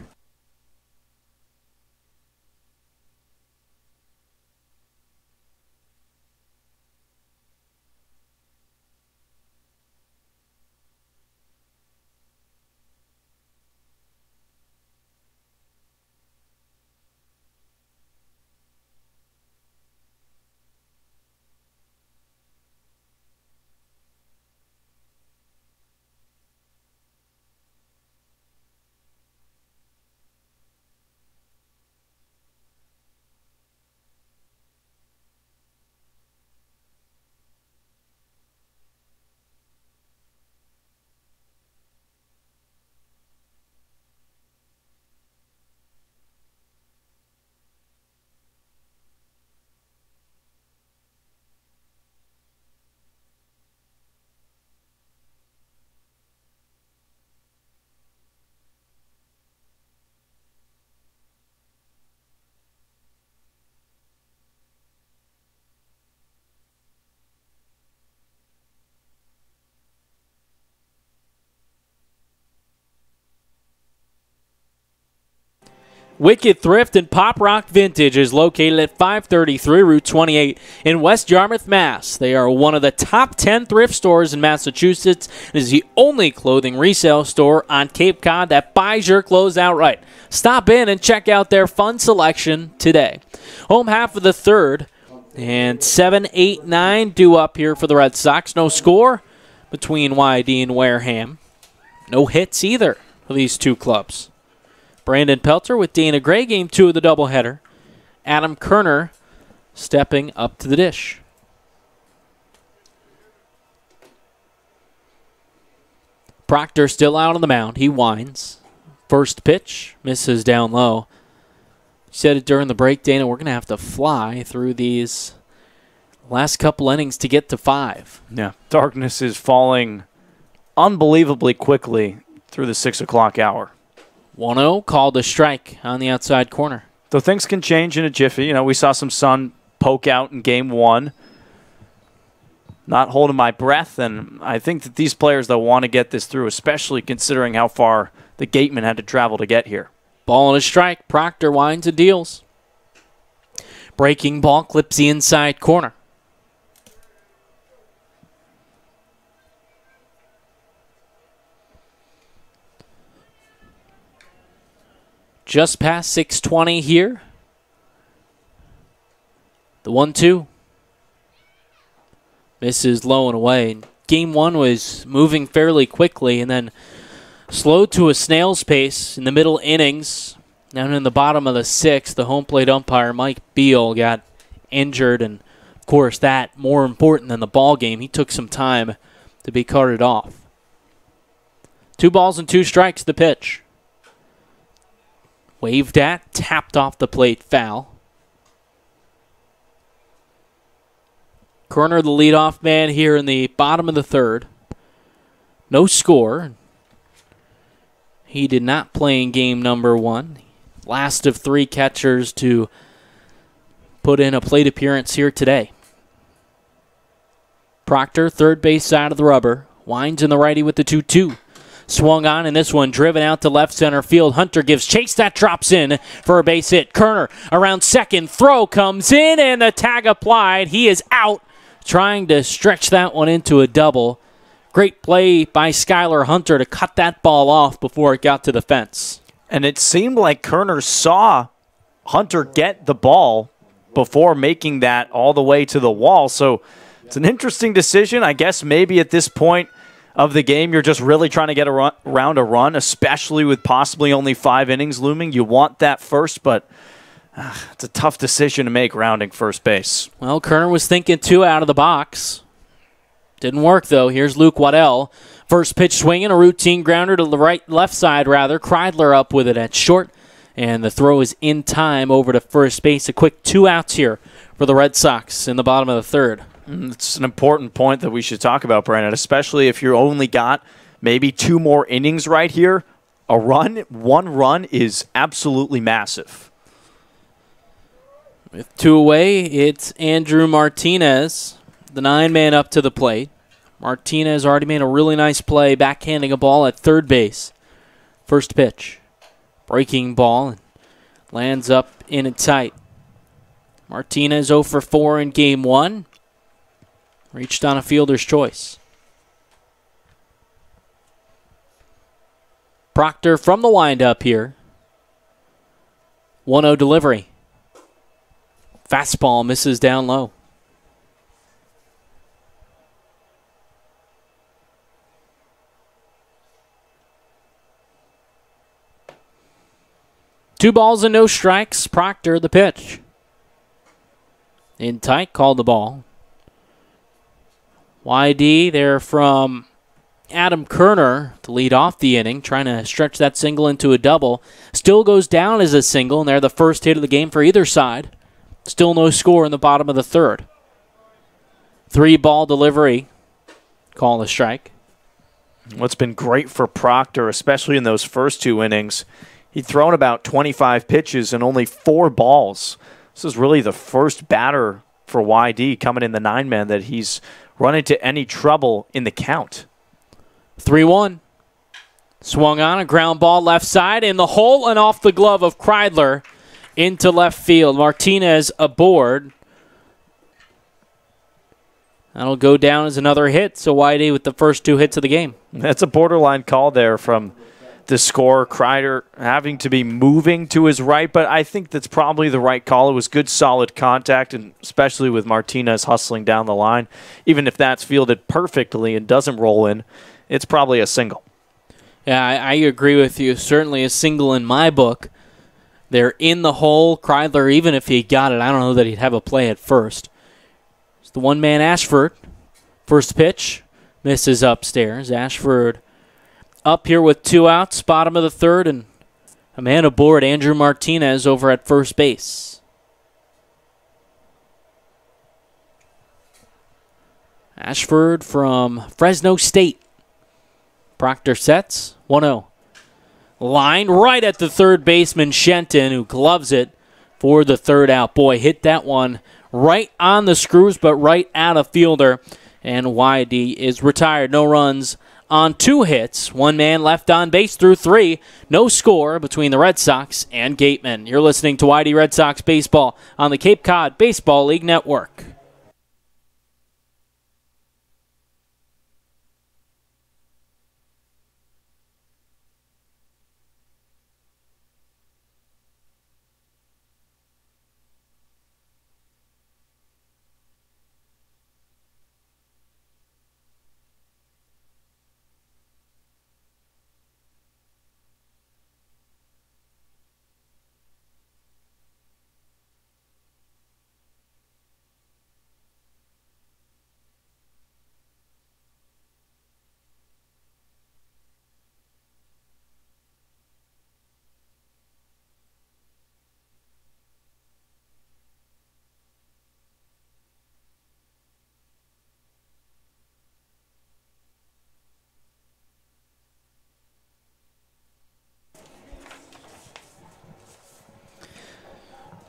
Wicked Thrift and Pop Rock Vintage is located at 533 Route 28 in West Yarmouth, Mass. They are one of the top 10 thrift stores in Massachusetts and is the only clothing resale store on Cape Cod that buys your clothes outright. Stop in and check out their fun selection today. Home half of the third, and 7, 8, 9 due up here for the Red Sox. No score between YD and Wareham. No hits either for these two clubs. Brandon Pelter with Dana Gray, game 2 of the doubleheader. Adam Kerner stepping up to the dish. Proctor still out on the mound. He winds. First pitch misses down low. Said it during the break, Dana, we're going to have to fly through these last couple innings to get to 5. Yeah, darkness is falling unbelievably quickly through the 6 o'clock hour. 1-0, called a strike on the outside corner. Though things can change in a jiffy. You know, we saw some sun poke out in game 1. Not holding my breath, and I think that these players that want to get this through, especially considering how far the Gatemen had to travel to get here. Ball and a strike. Proctor winds and deals. Breaking ball clips the inside corner. Just past 6:20 here. The 1-2. Misses low and away. Game 1 was moving fairly quickly and then slowed to a snail's pace in the middle innings. Down in the bottom of the 6th, the home plate umpire, Mike Beal, got injured. And, of course, that more important than the ball game. He took some time to be carted off. 2 balls and 2 strikes, the pitch. Waved at, tapped off the plate, foul. Kerner, the leadoff man here in the bottom of the 3rd. No score. He did not play in game number 1. Last of 3 catchers to put in a plate appearance here today. Proctor, third base side of the rubber. Winds in the righty with the 2-2. Swung on, and this one driven out to left center field. Hunter gives chase. That drops in for a base hit. Kerner around second. Throw comes in, and the tag applied. He is out, trying to stretch that one into a double. Great play by Skylar Hunter to cut that ball off before it got to the fence. And it seemed like Kerner saw Hunter get the ball before making that all the way to the wall. So it's an interesting decision. I guess maybe at this point of the game, you're just really trying to get around a run, especially with possibly only 5 innings looming. You want that first, but it's a tough decision to make rounding first base. Well, Kerner was thinking 2 out of the box. Didn't work, though. Here's Luke Waddell. First pitch swinging, a routine grounder to the left side, rather. Kreidler up with it at short, and the throw is in time over to first base. A quick 2 outs here for the Red Sox in the bottom of the 3rd. It's an important point that we should talk about, Brandon, especially if you only got maybe 2 more innings right here. One run is absolutely massive. With 2 away, it's Andrew Martinez, the 9-man up to the plate. Martinez already made a really nice play, backhanding a ball at third base. First pitch. Breaking ball, and lands up in and tight. Martinez 0 for 4 in game 1. Reached on a fielder's choice. Proctor from the windup here. 1-0 delivery. Fastball misses down low. Two balls and no strikes. Proctor the pitch. In tight, called the ball. YD there from Adam Kerner to lead off the inning, trying to stretch that single into a double. Still goes down as a single, and they're the first hit of the game for either side. Still no score in the bottom of the 3rd. 3-ball delivery. Call the strike. What's been great for Proctor, especially in those first 2 innings, he'd thrown about 25 pitches and only 4 balls. This is really the first batter for YD coming in the 9-man that he's run into any trouble in the count. 3-1. Swung on, a ground ball left side in the hole and off the glove of Kreidler into left field. Martinez aboard. That'll go down as another hit, so YD with the first 2 hits of the game. That's a borderline call there from the scorer. Kreider having to be moving to his right, but I think that's probably the right call. It was good, solid contact, and especially with Martinez hustling down the line. Even if that's fielded perfectly and doesn't roll in, it's probably a single. Yeah, I agree with you. Certainly a single in my book. They're in the hole. Kreidler, even if he got it, I don't know that he'd have a play at first. It's the 1-man Ashford. First pitch misses upstairs. Ashford up here with 2 outs, bottom of the third, and a man aboard, Andrew Martinez over at first base. Ashford from Fresno State. Proctor sets, 1-0. Line right at the third baseman, Shenton, who gloves it for the third out. Boy, hit that one right on the screws, but right at a fielder. And YD is retired. No runs on 2 hits. 1 man left on base through 3. No score between the Red Sox and Gatemen. You're listening to YD Red Sox Baseball on the Cape Cod Baseball League Network.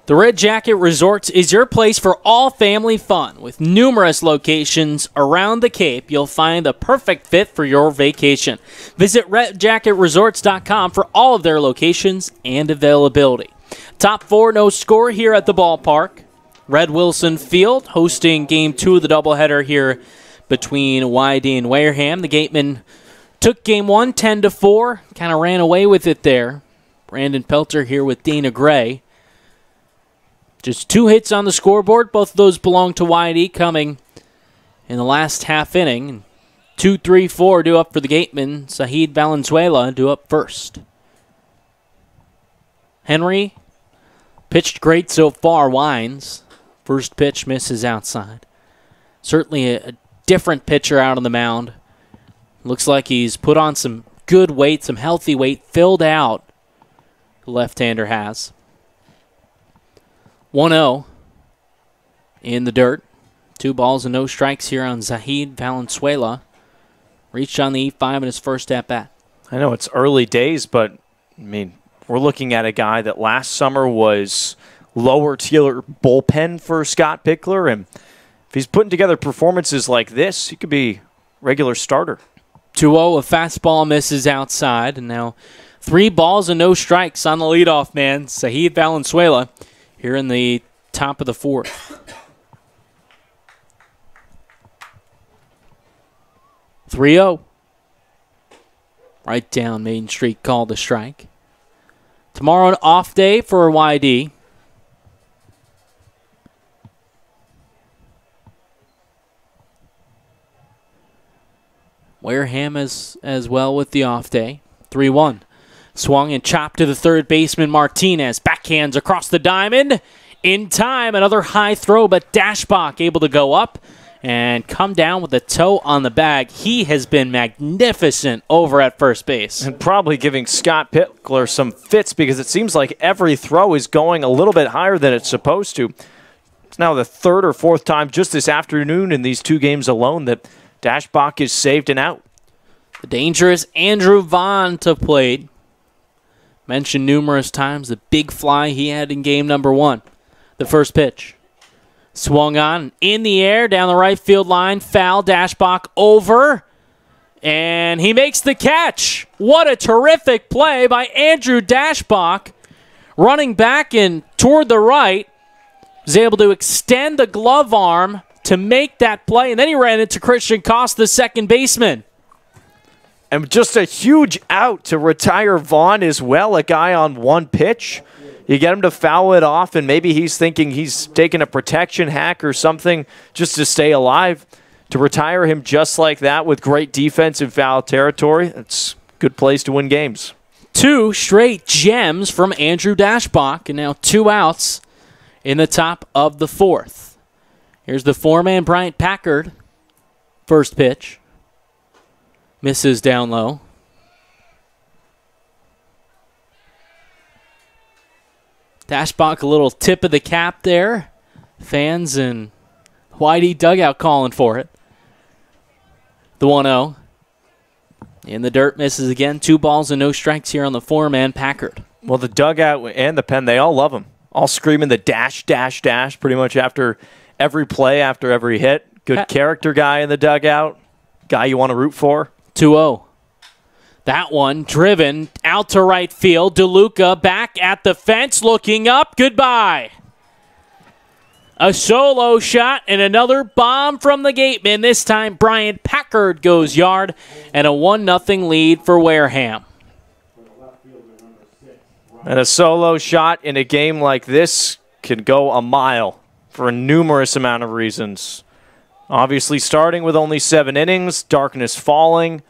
The Red Jacket Resorts is your place for all family fun. With numerous locations around the Cape, you'll find the perfect fit for your vacation. Visit redjacketresorts.com for all of their locations and availability. Top 4 no score here at the ballpark. Red Wilson Field hosting Game 2 of the doubleheader here between YD and Wareham. The Gatemen took Game 1 10-4, kind of ran away with it there. Brandon Pelter here with Dana Gray. Just 2 hits on the scoreboard. Both of those belong to YD coming in the last half inning. 2-3-4 due up for the Gatemen. Zahid Valenzuela due up first. Henry pitched great so far. Wines. First pitch misses outside. Certainly a different pitcher out on the mound. Looks like he's put on some good weight, some healthy weight, filled out. The left-hander has. 1-0 in the dirt. 2 balls and no strikes here on Zahid Valenzuela. Reached on the E5 in his first at-bat. I know it's early days, but, I mean, we're looking at a guy that last summer was lower-tier bullpen for Scott Pickler, and if he's putting together performances like this, he could be regular starter. 2-0, a fastball misses outside, and now 3 balls and no strikes on the leadoff man, Zahid Valenzuela, here in the top of the 4th. 3-0. Right down Main Street, called a strike. Tomorrow an off day for YD. Wareham as well with the off day. 3-1. Swung and chopped to the third baseman, Martinez. Backhands across the diamond. In time, another high throw, but Dashbach able to go up and come down with a toe on the bag. He has been magnificent over at first base. And probably giving Scott Pickler some fits because it seems like every throw is going a little bit higher than it's supposed to. It's now the 3rd or 4th time just this afternoon in these 2 games alone that Dashbach is saved and out. The dangerous Andrew Vaughn to plate. Mentioned numerous times the big fly he had in game number 1. The first pitch. Swung on in the air down the right field line. Foul. Dashbach over. And he makes the catch. What a terrific play by Andrew Dashbach. Running back and toward the right. Was able to extend the glove arm to make that play. And then he ran into Christian Koss, the second baseman. And just a huge out to retire Vaughn as well, a guy on 1 pitch. You get him to foul it off, and maybe he's thinking he's taking a protection hack or something just to stay alive. To retire him just like that with great defense in foul territory, it's a good place to win games. 2 straight gems from Andrew Dashbach, and now 2 outs in the top of the 4th. Here's the 4-man Bryant Packard. First pitch. Misses down low. Dashbach, a little tip of the cap there. Fans and Whitey dugout calling for it. The 1-0. In the dirt, misses again. 2 balls and no strikes here on the 4-man Packard. Well, the dugout and the pen, they all love him. All screaming the dash, dash, dash pretty much after every play, after every hit. Good character guy in the dugout. Guy you want to root for. 2-0. That one driven out to right field. DeLuca back at the fence, looking up. Goodbye. A solo shot and another bomb from the Gatemen. This time Brian Packard goes yard and a 1-0 lead for Wareham. And a solo shot in a game like this can go a mile for a numerous amount of reasons. Obviously starting with only 7 innings, darkness falling,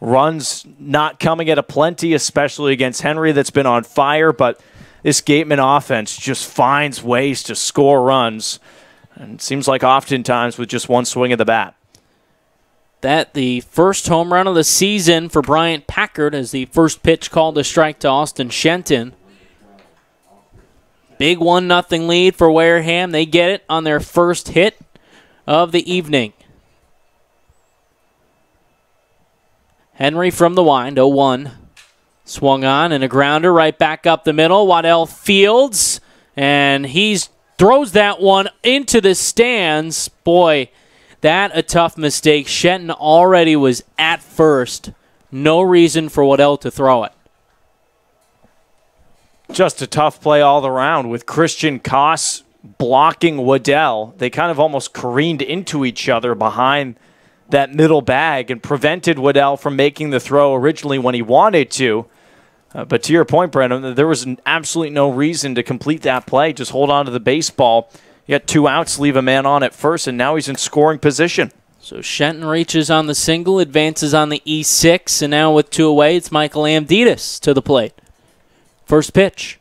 runs not coming at a plenty, especially against Henry that's been on fire, but this Gatemen offense just finds ways to score runs, and it seems like oftentimes with just one swing of the bat. That the first home run of the season for Bryant Packard as the first pitch called a strike to Austin Shenton. Big 1-0 lead for Wareham. They get it on their first hit of the evening. Henry from the wind, 0-1. Swung on and a grounder right back up the middle. Waddell fields, and he throws that one into the stands. Boy, that a tough mistake. Shenton already was at first. No reason for Waddell to throw it. Just a tough play all around with Christian Koss blocking Waddell. They kind of almost careened into each other behind that middle bag and prevented Waddell from making the throw originally when he wanted to. But to your point, Brandon, there was absolutely no reason to complete that play. Just hold on to the baseball. You got 2 outs, leave a man on at first, and now he's in scoring position. So Shenton reaches on the single, advances on the E6, and now with 2 away, it's Michael Amditis to the plate. First pitch.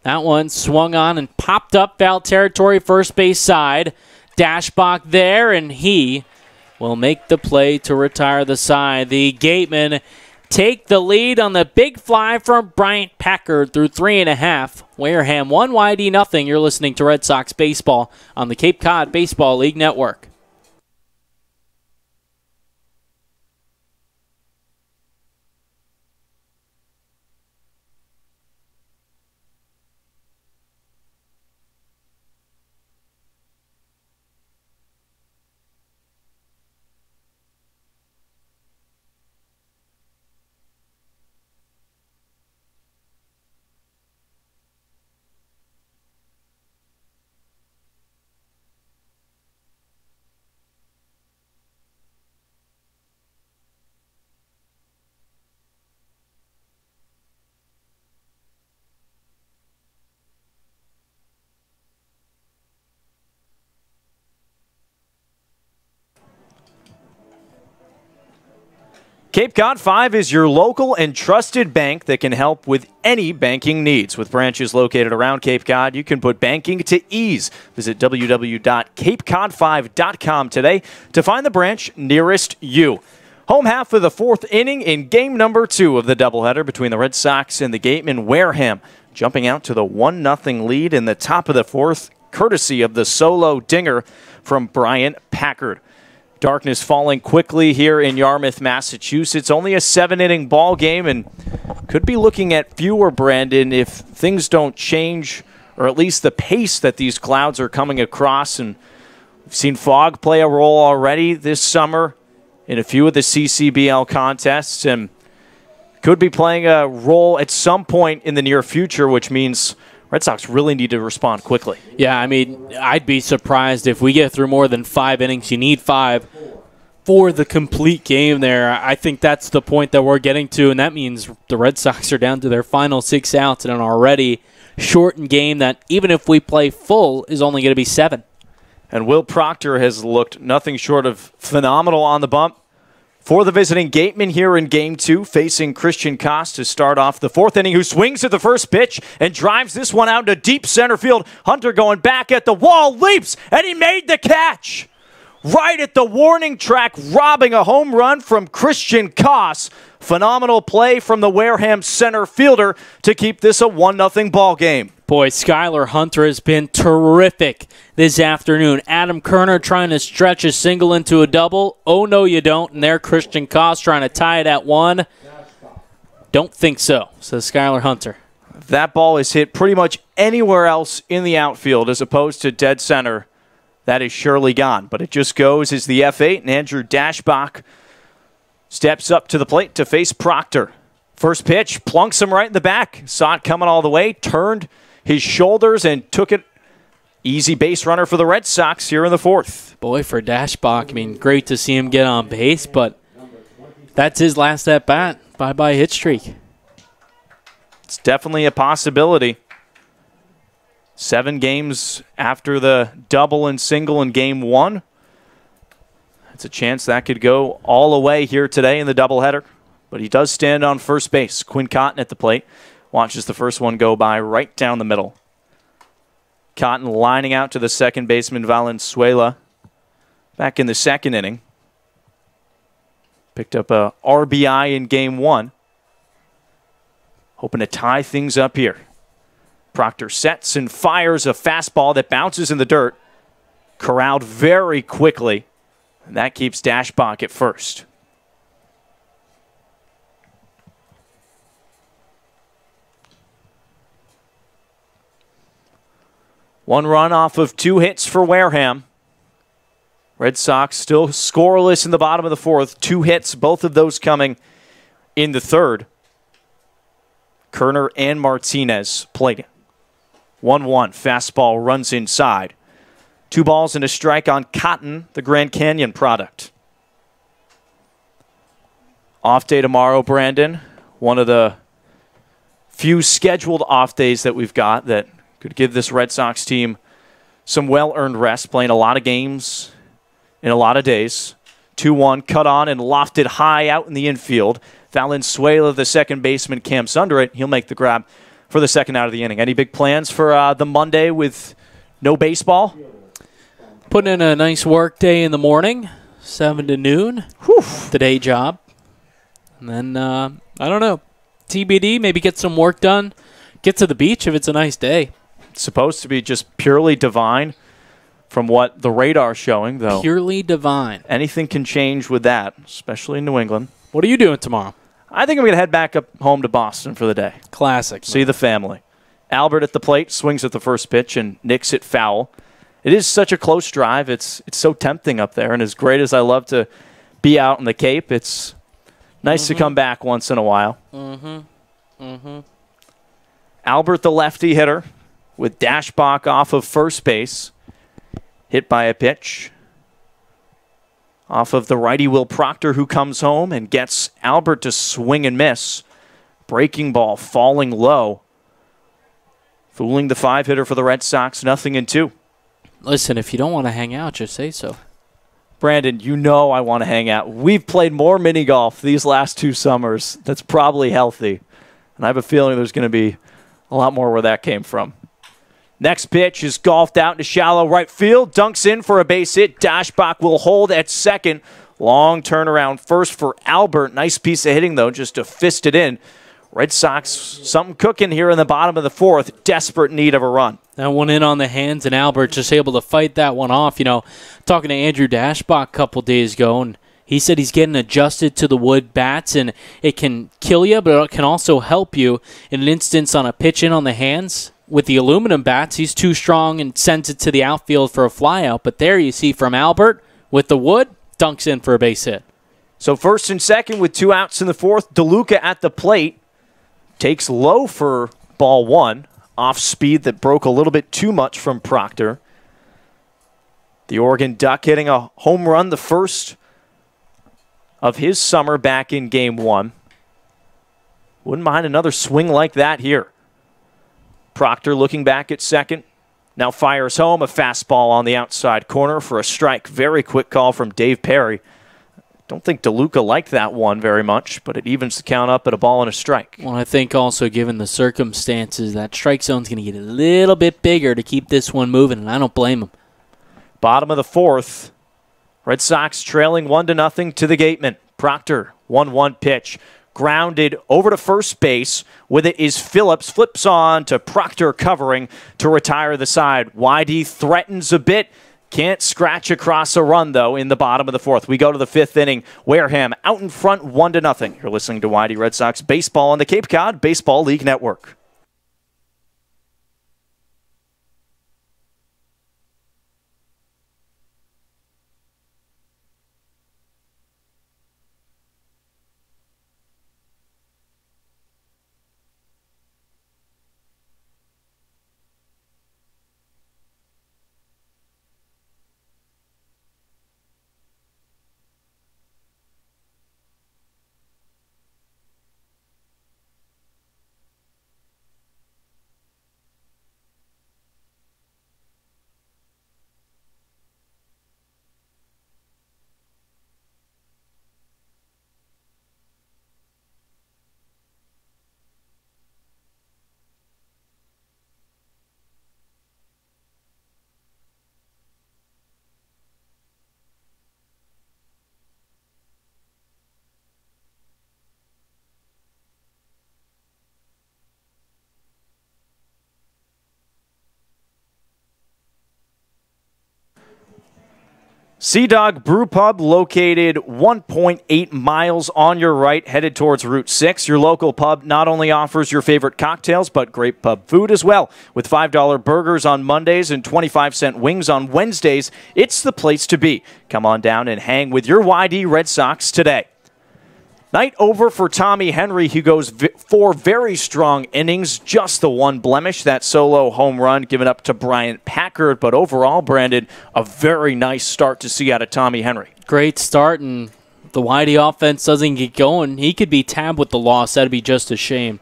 That one swung on and popped up foul territory, first base side. Dashbach there, and he will make the play to retire the side. The Gatemen take the lead on the big fly from Bryant Packard through 3.5. Wareham 1 YD0. You're listening to Red Sox baseball on the Cape Cod Baseball League Network. Cape Cod 5 is your local and trusted bank that can help with any banking needs. With branches located around Cape Cod, you can put banking to ease. Visit www.capecod5.com today to find the branch nearest you. Home half of the 4th inning in game number 2 of the doubleheader between the Red Sox and the Gatemen. Wareham jumping out to the 1-0 lead in the top of the 4th, courtesy of the solo dinger from Bryant Packard. Darkness falling quickly here in Yarmouth, Massachusetts. Only a 7-inning ball game, and could be looking at fewer, Brandon, if things don't change, or at least the pace that these clouds are coming across. And we've seen fog play a role already this summer in a few of the CCBL contests, and could be playing a role at some point in the near future, which means Red Sox really need to respond quickly. Yeah, I mean, I'd be surprised if we get through more than 5 innings. You need 5 for the complete game there. I think that's the point that we're getting to, and that means the Red Sox are down to their final 6 outs in an already shortened game that, even if we play full, is only going to be 7. And Will Proctor has looked nothing short of phenomenal on the bump for the visiting Gatemen here in Game 2, facing Christian Koss to start off the 4th inning, who swings at the first pitch and drives this one out to deep center field. Hunter going back at the wall, leaps, and he made the catch. Right at the warning track, robbing a home run from Christian Koss. Phenomenal play from the Wareham center fielder to keep this a 1-0 ball game. Boy, Skylar Hunter has been terrific this afternoon. Adam Kerner trying to stretch a single into a double. Oh, no, you don't. And there, Christian Koss trying to tie it at 1. Don't think so, says Skylar Hunter. That ball is hit pretty much anywhere else in the outfield as opposed to dead center. That is surely gone. But it just goes as the F8, and Andrew Dashbach steps up to the plate to face Proctor. First pitch, plunks him right in the back. Saw it coming all the way, turned his shoulders and took it. Easy base runner for the Red Sox here in the 4th. Boy, for Dashbach, I mean, great to see him get on base, but that's his last at-bat. Bye-bye hit streak. It's definitely a possibility. 7 games after the double and single in Game 1. It's a chance that could go all the way here today in the doubleheader. But he does stand on first base. Quinn Cotton at the plate. Watches the first one go by right down the middle. Cotton lining out to the second baseman, Valenzuela. Back in the 2nd inning. Picked up a RBI in Game 1. Hoping to tie things up here. Proctor sets and fires a fastball that bounces in the dirt. Corralled very quickly. And that keeps Dashbach at first. One run off of 2 hits for Wareham. Red Sox still scoreless in the bottom of the 4th. 2 hits, both of those coming in the 3rd. Kerner and Martinez played 1-1. Fastball runs inside. 2 balls and a strike on Cotton, the Grand Canyon product. Off day tomorrow, Brandon. One of the few scheduled off days that we've got that could give this Red Sox team some well-earned rest, playing a lot of games in a lot of days. 2-1, cut on and lofted high out in the infield. Valenzuela, the second baseman, camps under it. He'll make the grab for the second out of the inning. Any big plans for the Monday with no baseball? Putting in a nice work day in the morning, 7 to noon. Whew. The day job. And then, I don't know, TBD, maybe get some work done. Get to the beach if it's a nice day. It's supposed to be just purely divine from what the radar's showing, though. Purely divine. Anything can change with that, especially in New England. What are you doing tomorrow? I think I'm going to head back up home to Boston for the day. Classic. See the family. Albert at the plate, swings at the first pitch and nicks it foul. It is such a close drive. It's so tempting up there, and as great as I love to be out in the Cape, it's nice to come back once in a while. Albert, the lefty hitter, with Dashbach off of first base. Hit by a pitch off of the righty Will Proctor, who comes home and gets Albert to swing and miss. Breaking ball falling low. Fooling the 5-hitter for the Red Sox, 0-2. Listen, if you don't want to hang out, just say so. Brandon, you know I want to hang out. We've played more mini golf these last 2 summers. That's probably healthy. And I have a feeling there's going to be a lot more where that came from. Next pitch is golfed out into shallow right field. Dunks in for a base hit. Dashbach will hold at second. Long turnaround first for Albert. Nice piece of hitting, though, just to fist it in. Red Sox, something cooking here in the bottom of the 4th. Desperate need of a run. That one in on the hands, and Albert just able to fight that one off. You know, talking to Andrew Dashbach a couple days ago, and he said he's getting adjusted to the wood bats, and it can kill you, but it can also help you. In an instance on a pitch in on the hands, with the aluminum bats, he's too strong and sends it to the outfield for a flyout. But there you see from Albert, with the wood, dunks in for a base hit. So first and second with 2 outs in the 4th. DeLuca at the plate. Takes low for ball 1. Off speed that broke a little bit too much from Proctor. The Oregon Duck hitting a home run, the first of his summer back in Game 1. Wouldn't mind another swing like that here. Proctor looking back at second. Now fires home a fastball on the outside corner for a strike. Very quick call from Dave Perry. Don't think DeLuca liked that one very much, but it evens the count up at a ball and a strike. Well, I think also given the circumstances, that strike zone's going to get a little bit bigger to keep this one moving, and I don't blame him. Bottom of the 4th. Red Sox trailing 1-0 to the Gatemen. Proctor, 1-1 pitch. grounded over to first base. With it is Phillips. Flips on to Proctor covering to retire the side. YD threatens a bit. Can't scratch across a run, though, in the bottom of the fourth. We go to the fifth inning. Wareham out in front 1-0. You're listening to YD Red Sox Baseball on the Cape Cod Baseball League Network. Sea Dog Brew Pub, located 1.8 miles on your right, headed towards Route 6. Your local pub not only offers your favorite cocktails, but great pub food as well. With $5 burgers on Mondays and 25-cent wings on Wednesdays, it's the place to be. Come on down and hang with your YD Red Sox today. Night over for Tommy Henry. He goes 4 very strong innings, just the one blemish, that solo home run given up to Bryant Packard. But overall, Brandon, a very nice start to see out of Tommy Henry. Great start, and the YD offense doesn't get going. He could be tabbed with the loss. That'd be just a shame.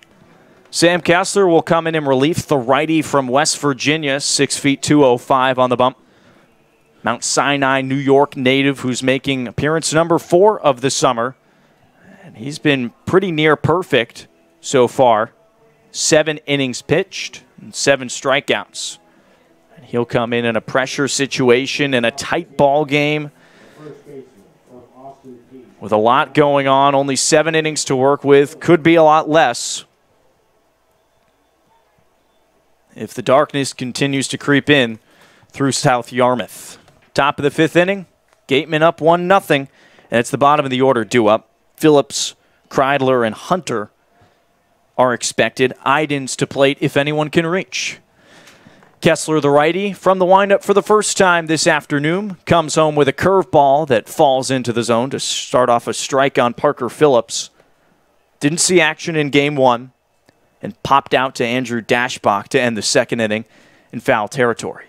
Sam Kessler will come in relief, the righty from West Virginia, 6 feet 205 on the bump. Mount Sinai, New York native who's making appearance number 4 of the summer. He's been pretty near perfect so far. 7 innings pitched and 7 strikeouts. And he'll come in a pressure situation in a tight ball game with a lot going on. Only 7 innings to work with. Could be a lot less if the darkness continues to creep in through South Yarmouth. Top of the 5th inning, Gatemen up 1-0. And it's the bottom of the order due up. Phillips, Kreidler, and Hunter are expected. Idens to plate if anyone can reach. Kessler, the righty, from the windup for the first time this afternoon, comes home with a curveball that falls into the zone to start off a strike on Parker Phillips. Didn't see action in Game 1 and popped out to Andrew Dashbach to end the 2nd inning in foul territory.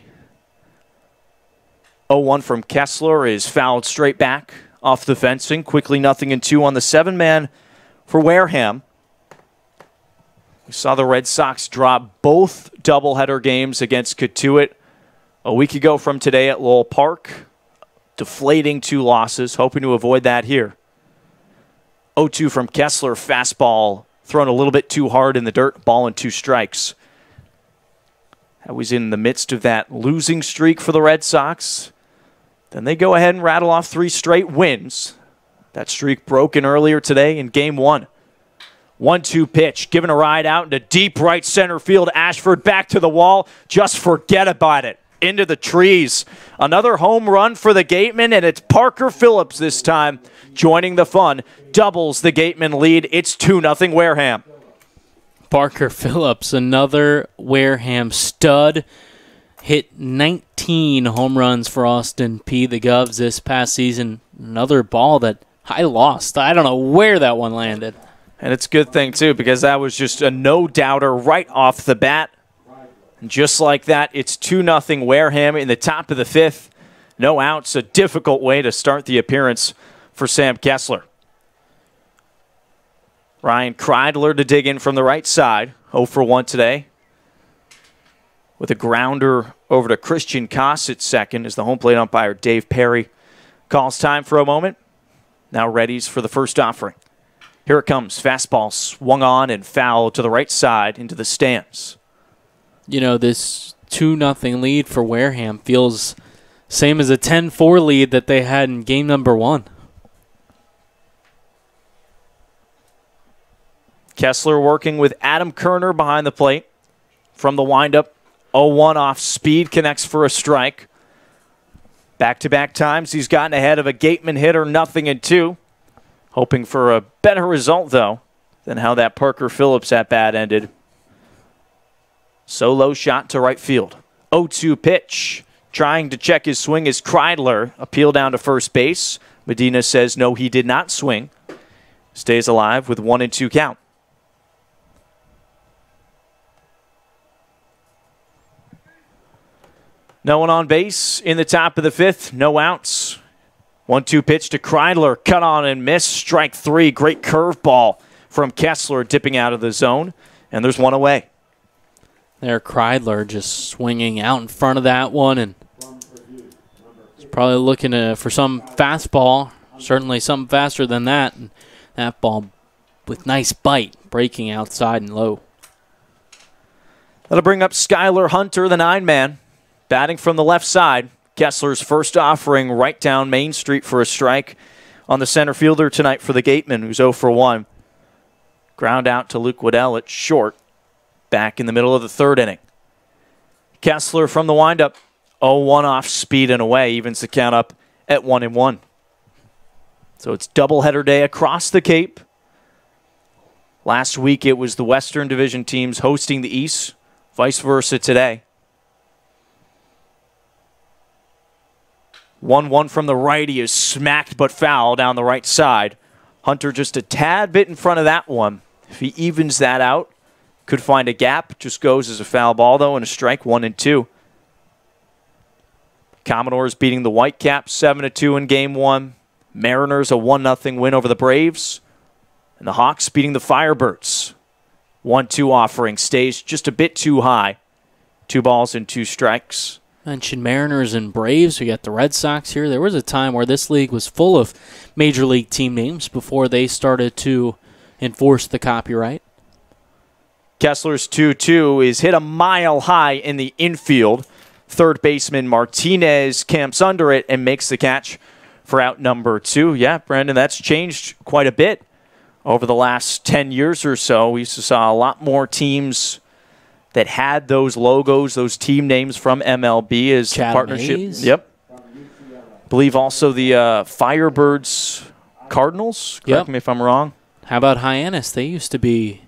0-1 from Kessler is fouled straight back off the fencing. Quickly 0-2 on the 7-man for Wareham. We saw the Red Sox drop both doubleheader games against Cotuit a week ago from today at Lowell Park. Deflating 2 losses, hoping to avoid that here. 0-2 from Kessler, fastball thrown a little bit too hard in the dirt, ball and 2 strikes. That was in the midst of that losing streak for the Red Sox. Then they go ahead and rattle off 3 straight wins. That streak broken earlier today in Game 1. 1-2 pitch, given a ride out into deep right center field. Ashford back to the wall. Just forget about it. Into the trees. Another home run for the Gatemen, and it's Parker Phillips this time joining the fun. Doubles the Gatemen lead. It's 2-0 Wareham. Parker Phillips, another Wareham stud. Hit 19 home runs for Austin P. the Govs this past season. Another ball that I lost. I don't know where that one landed. And it's a good thing, too, because that was just a no-doubter right off the bat. And just like that, it's 2-0 Wareham in the top of the 5th. No outs, a difficult way to start the appearance for Sam Kessler. Ryan Kreidler to dig in from the right side. 0 for 1 today. With a grounder over to Christian Koss at second as the home plate umpire Dave Perry calls time for a moment. Now readies for the first offering. Here it comes. Fastball swung on and fouled to the right side into the stands. You know, this 2-0 lead for Wareham feels same as a 10-4 lead that they had in game number 1. Kessler working with Adam Kerner behind the plate. From the windup, 0-1 off speed, connects for a strike. Back-to-back times he's gotten ahead of a Gatemen hitter, 0-2. Hoping for a better result, though, than how that Parker Phillips at-bat ended. Solo shot to right field. 0-2 pitch. Trying to check his swing is Kreidler. Appeal down to first base. Medina says no, he did not swing. Stays alive with 1-2 count. No one on base in the top of the fifth. No outs. 1-2 pitch to Kreidler. Cut on and miss. Strike three. Great curveball from Kessler dipping out of the zone. And there's one away. There, Kreidler just swinging out in front of that one. And he's probably looking for some fastball. Certainly something faster than that. And that ball with nice bite. Breaking outside and low. That'll bring up Skylar Hunter, the 9-man. Batting from the left side, Kessler's first offering right down Main Street for a strike on the center fielder tonight for the Gatemen, who's 0 for 1. Ground out to Luke Waddell at short, back in the middle of the third inning. Kessler from the windup, 0-1 off speed and away, evens the count up at 1-1. So it's doubleheader day across the Cape. Last week it was the Western Division teams hosting the East, vice versa today. 1-1 from the right. He is smacked but foul down the right side. Hunter just a tad bit in front of that one. If he evens that out, could find a gap. Just goes as a foul ball, though, and a strike, 1-2. Commodores beating the Whitecaps 7-2 in Game 1. Mariners a 1-0 win over the Braves. And the Hawks beating the Firebirds. 1-2 offering stays just a bit too high. 2 balls and 2 strikes. Mentioned Mariners and Braves. We got the Red Sox here. There was a time where this league was full of major league team names before they started to enforce the copyright. Kessler's 2-2 is hit a mile high in the infield. Third baseman Martinez camps under it and makes the catch for out number 2. Yeah, Brandon, that's changed quite a bit over the last 10 years or so. We saw a lot more teams that had those logos, those team names from MLB as partnership. Mays. Yep. Believe also the Firebirds Cardinals. Correct me if I'm wrong. How about Hyannis? They used to be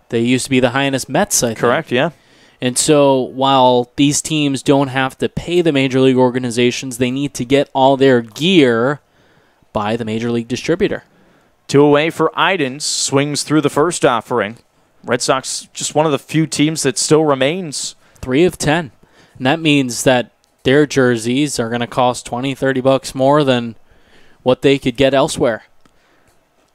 the Hyannis Mets, I think. Correct, yeah. And so while these teams don't have to pay the major league organizations, they need to get all their gear by the major league distributor. 2 away for Idens. Swings through the first offering. Red Sox, just one of the few teams that still remains. 3 of 10. And that means that their jerseys are going to cost $20-$30 more than what they could get elsewhere.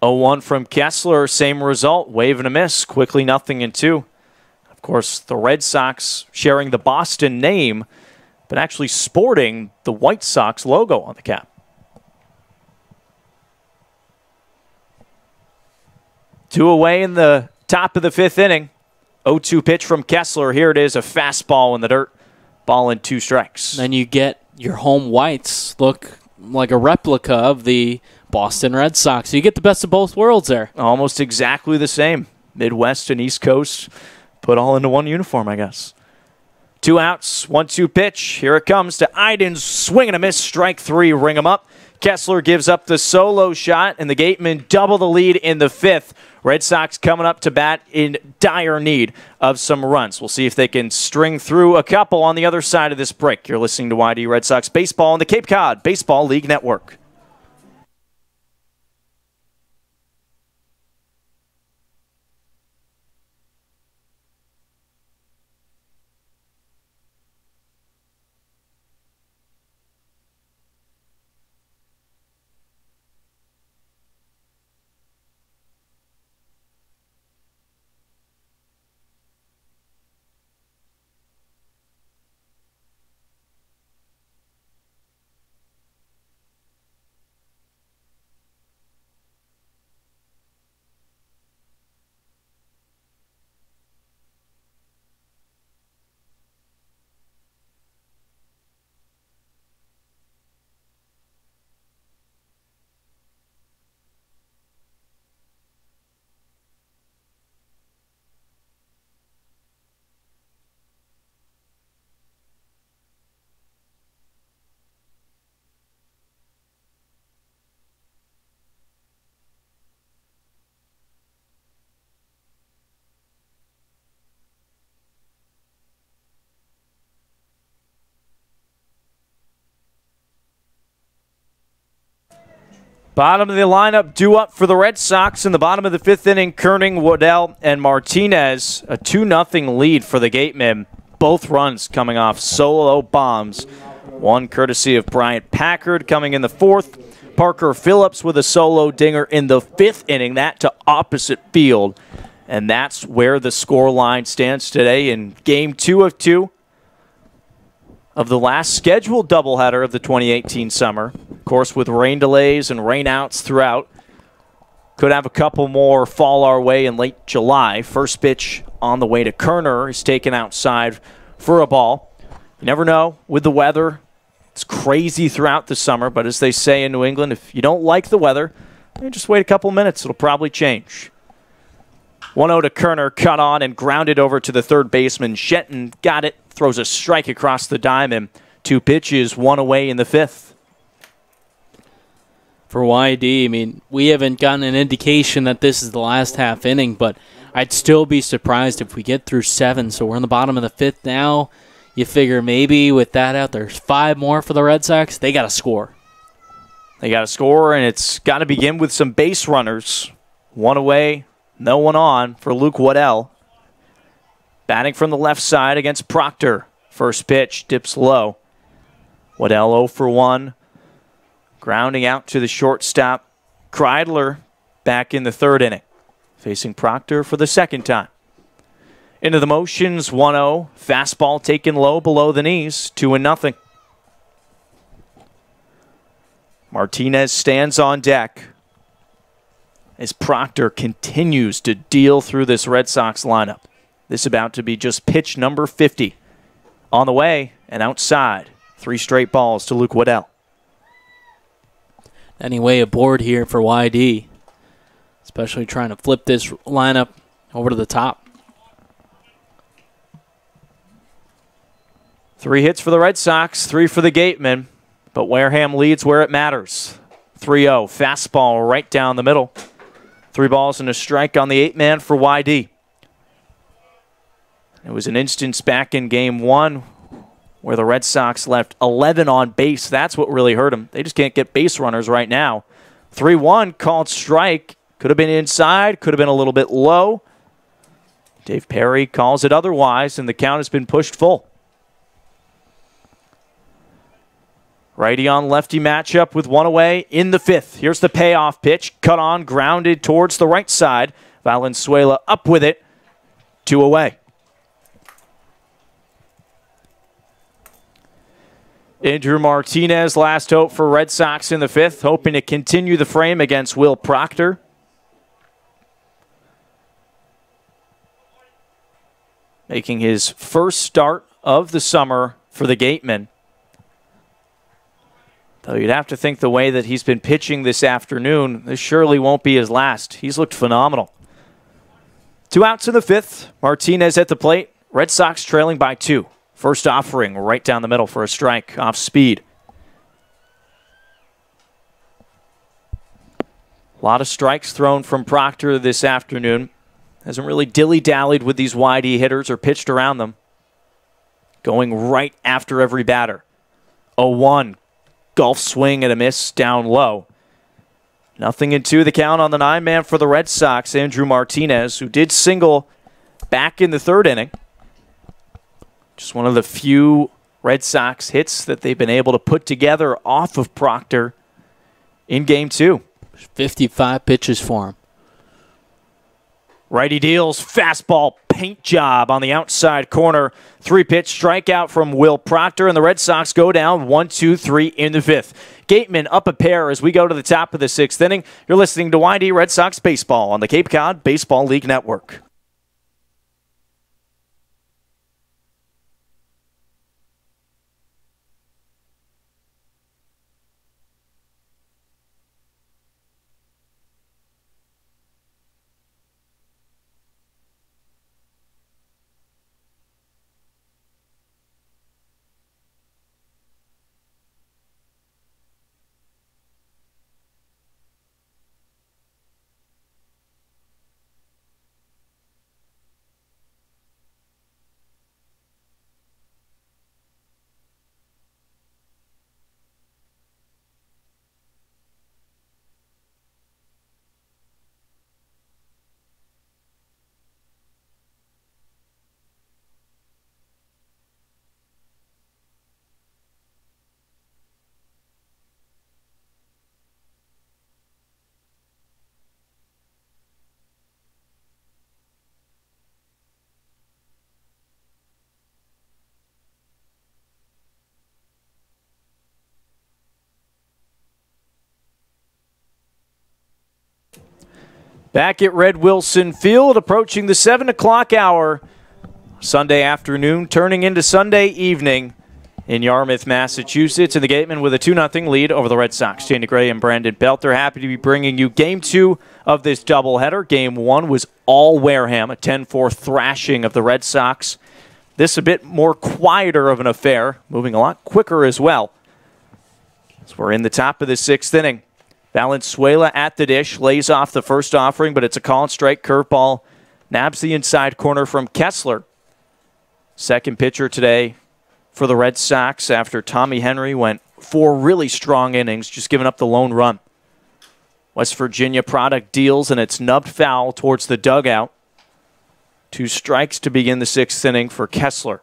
0-1 from Kessler, same result. Wave and a miss. Quickly 0-2. Of course, the Red Sox sharing the Boston name, but actually sporting the White Sox logo on the cap. 2 away in the top of the 5th inning. 0-2 pitch from Kessler. Here it is, a fastball in the dirt. Ball and 2 strikes. Then you get your home whites look like a replica of the Boston Red Sox. So you get the best of both worlds there. Almost exactly the same. Midwest and East Coast put all into one uniform, I guess. 2 outs, 1-2 pitch. Here it comes to Idens. Swing and a miss. Strike 3. Ring him up. Kessler gives up the solo shot, and the Gatemen double the lead in the 5th. Red Sox coming up to bat in dire need of some runs. We'll see if they can string through a couple on the other side of this break. You're listening to YD Red Sox Baseball on the Cape Cod Baseball League Network. Bottom of the lineup due up for the Red Sox in the bottom of the fifth inning. Kerning, Waddell, and Martinez. A 2-0 lead for the Gatemen. Both runs coming off solo bombs. One courtesy of Bryant Packard coming in the fourth. Parker Phillips with a solo dinger in the fifth inning. That to opposite field. And that's where the score line stands today in game 2 of 2 of the last scheduled doubleheader of the 2018 summer. Of course, with rain delays and rainouts throughout. Could have a couple more fall our way in late July. First pitch on the way to Kerner is taken outside for a ball. You never know with the weather. It's crazy throughout the summer, but as they say in New England, if you don't like the weather, just wait a couple minutes. It'll probably change. 1-0 to Kerner, cut on and grounded over to the third baseman. Shenton got it, throws a strike across the diamond. 2 pitches, 1 away in the fifth. For YD, I mean, we haven't gotten an indication that this is the last half inning, but I'd still be surprised if we get through 7. So we're in the bottom of the fifth now. You figure maybe with that out, there's 5 more for the Red Sox. They got to score. They got to score, and it's got to begin with some base runners. 1 away, no one on for Luke Waddell. Batting from the left side against Proctor. First pitch dips low. Waddell 0 for 1. Grounding out to the shortstop. Kreidler back in the third inning. Facing Proctor for the second time. Into the motions, 1-0. Fastball taken low below the knees, 2-0. Martinez stands on deck as Proctor continues to deal through this Red Sox lineup. This about to be just pitch number 50. On the way and outside. 3 straight balls to Luke Waddell. Anyway, aboard here for YD, especially trying to flip this lineup over to the top. 3 hits for the Red Sox, 3 for the Gatemen, but Wareham leads where it matters. 3-0, fastball right down the middle. 3 balls and a strike on the 8-man for YD. It was an instance back in game 1 where the Red Sox left 11 on base. That's what really hurt them. They just can't get base runners right now. 3-1, called strike. Could have been inside, could have been a little bit low. Dave Perry calls it otherwise, and the count has been pushed full. Righty on lefty matchup with 1 away in the fifth. Here's the payoff pitch. Cut on, grounded towards the right side. Valenzuela up with it. 2 away. Andrew Martinez, last hope for Red Sox in the fifth, hoping to continue the frame against Will Proctor. Making his first start of the summer for the Gatemen. Though you'd have to think the way that he's been pitching this afternoon, this surely won't be his last. He's looked phenomenal. 2 outs in the fifth. Martinez at the plate. Red Sox trailing by 2. First offering right down the middle for a strike off speed. A lot of strikes thrown from Proctor this afternoon. Hasn't really dilly-dallied with these YD hitters or pitched around them. Going right after every batter. 0-1. Golf swing and a miss down low. 0-2 the count on the 9-man for the Red Sox. Andrew Martinez, who did single back in the third inning. Just one of the few Red Sox hits that they've been able to put together off of Proctor in game 2. 55 pitches for him. Righty deals, fastball paint job on the outside corner. 3-pitch strikeout from Will Proctor, and the Red Sox go down 1-2-3 in the fifth. Gatemen up a pair as we go to the top of the sixth inning. You're listening to YD Red Sox Baseball on the Cape Cod Baseball League Network. Back at Red Wilson Field, approaching the 7 o'clock hour. Sunday afternoon, turning into Sunday evening in Yarmouth, Massachusetts. And the Gatemen with a 2-0 lead over the Red Sox. Danny Gray and Brandon Belt. They're happy to be bringing you Game 2 of this doubleheader. Game 1 was all Wareham, a 10-4 thrashing of the Red Sox. This a bit more quieter of an affair, moving a lot quicker as well. So we're in the top of the 6th inning. Valenzuela at the dish, lays off the first offering, but it's a call and strike curveball. Nabs the inside corner from Kessler. Second pitcher today for the Red Sox after Tommy Henry went 4 really strong innings, just giving up the lone run. West Virginia product deals, and it's nubbed foul towards the dugout. 2 strikes to begin the 6th inning for Kessler.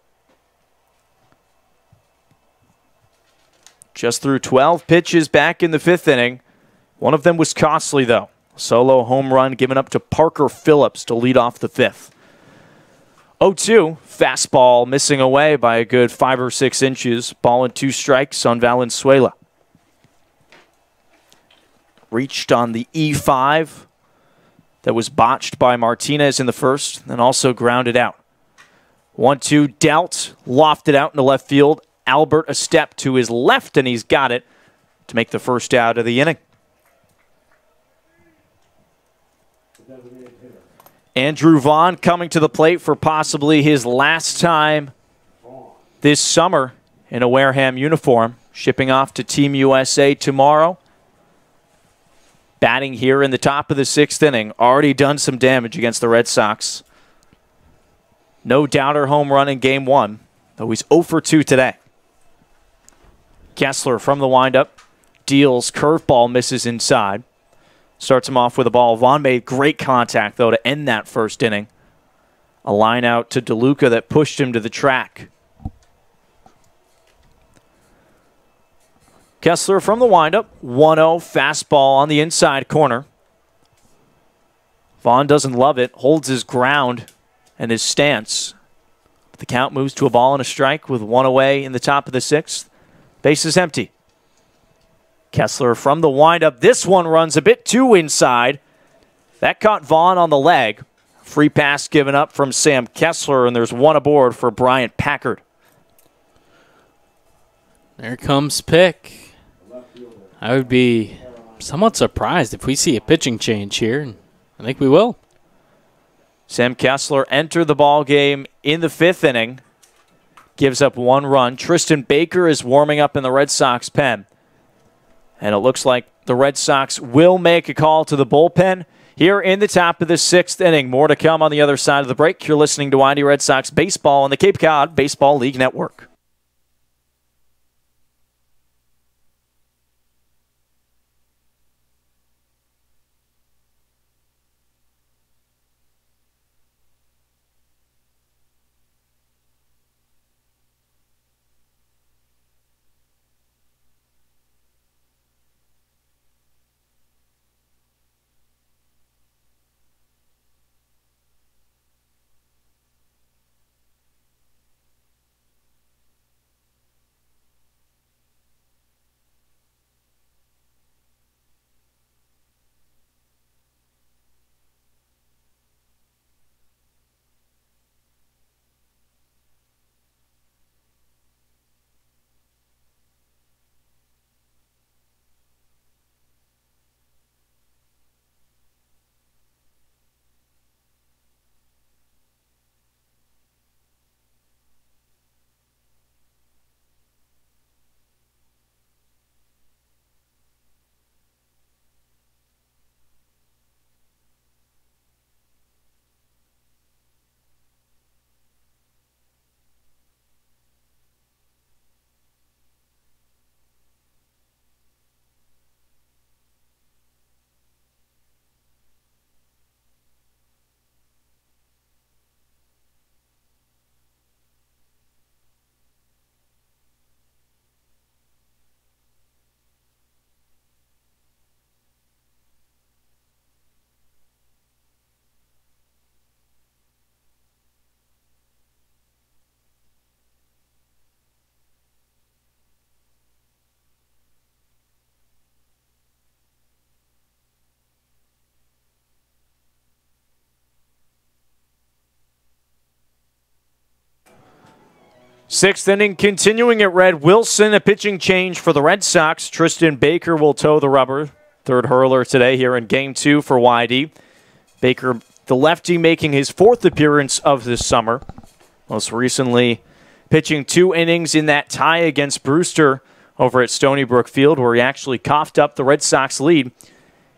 Just threw 12 pitches back in the 5th inning. One of them was costly, though. Solo home run given up to Parker Phillips to lead off the 5th. 0-2, fastball missing away by a good 5 or 6 inches. Ball and 2 strikes on Valenzuela. Reached on the E5 that was botched by Martinez in the first, then also grounded out. 1-2 dealt, lofted out into left field. Albert a step to his left, and he's got it to make the first out of the inning. Andrew Vaughn coming to the plate for possibly his last time this summer in a Wareham uniform, shipping off to Team USA tomorrow. Batting here in the top of the 6th inning, already done some damage against the Red Sox. No doubter home run in Game 1, though he's 0 for 2 today. Kessler from the windup, deals, curveball misses inside. Starts him off with a ball. Vaughn made great contact, though, to end that first inning. A line out to DeLuca that pushed him to the track. Kessler from the windup. 1-0 fastball on the inside corner. Vaughn doesn't love it. Holds his ground and his stance. The count moves to a ball and a strike with 1 away in the top of the 6th. Base is empty. Kessler from the windup. This one runs a bit too inside. That caught Vaughn on the leg. Free pass given up from Sam Kessler, and there's 1 aboard for Bryant Packard. There comes Pick. I would be somewhat surprised if we see a pitching change here, and I think we will. Sam Kessler entered the ball game in the 5th inning. Gives up 1 run. Tristan Baker is warming up in the Red Sox pen. And it looks like the Red Sox will make a call to the bullpen here in the top of the 6th inning. More to come on the other side of the break. You're listening to Windy Red Sox Baseball on the Cape Cod Baseball League Network. Sixth inning continuing at Red. Wilson, a pitching change for the Red Sox. Tristan Baker will toe the rubber. Third hurler today here in Game 2 for YD. Baker, the lefty, making his fourth appearance of this summer. Most recently pitching 2 innings in that tie against Brewster over at Stony Brook Field, where he actually coughed up the Red Sox lead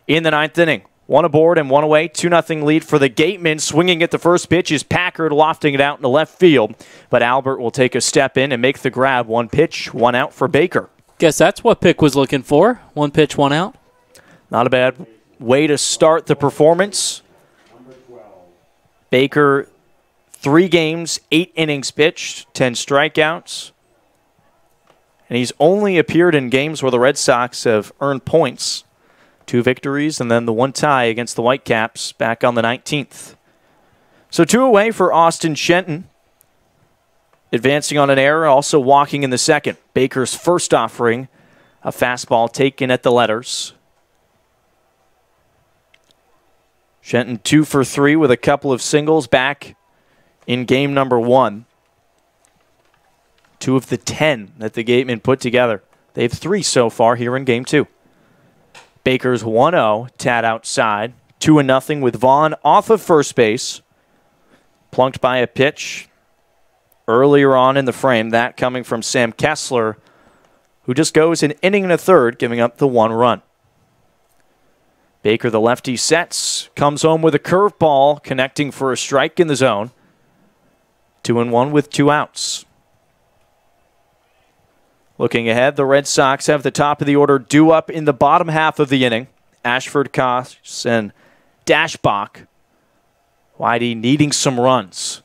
in the 9th inning. 1 aboard and 1 away. 2-0 lead for the Gatemen. Swinging at the first pitch is Packard, lofting it out into left field. But Albert will take a step in and make the grab. 1 pitch, 1 out for Baker. Guess that's what Pick was looking for. 1 pitch, 1 out. Not a bad way to start the performance. Baker, 3 games, 8 innings pitched, 10 strikeouts. And he's only appeared in games where the Red Sox have earned points. 2 victories and then the 1 tie against the Whitecaps back on the 19th. So 2 away for Austin Shenton. Advancing on an error, also walking in the second. Baker's first offering, a fastball taken at the letters. Shenton 2 for 3 with a couple of singles back in game number 1. 2 of the 10 that the Gatemen put together. They have 3 so far here in game 2. Baker's 1-0, Tad outside. 2-0 with Vaughn off of first base. Plunked by a pitch earlier on in the frame. That coming from Sam Kessler, who just goes an inning and a third, giving up the 1 run. Baker, the lefty, sets. Comes home with a curveball, connecting for a strike in the zone. 2-1 with 2 outs. Looking ahead, the Red Sox have the top of the order due up in the bottom half of the inning. Ashford, Koss, and Dashbach. Whitey needing some runs.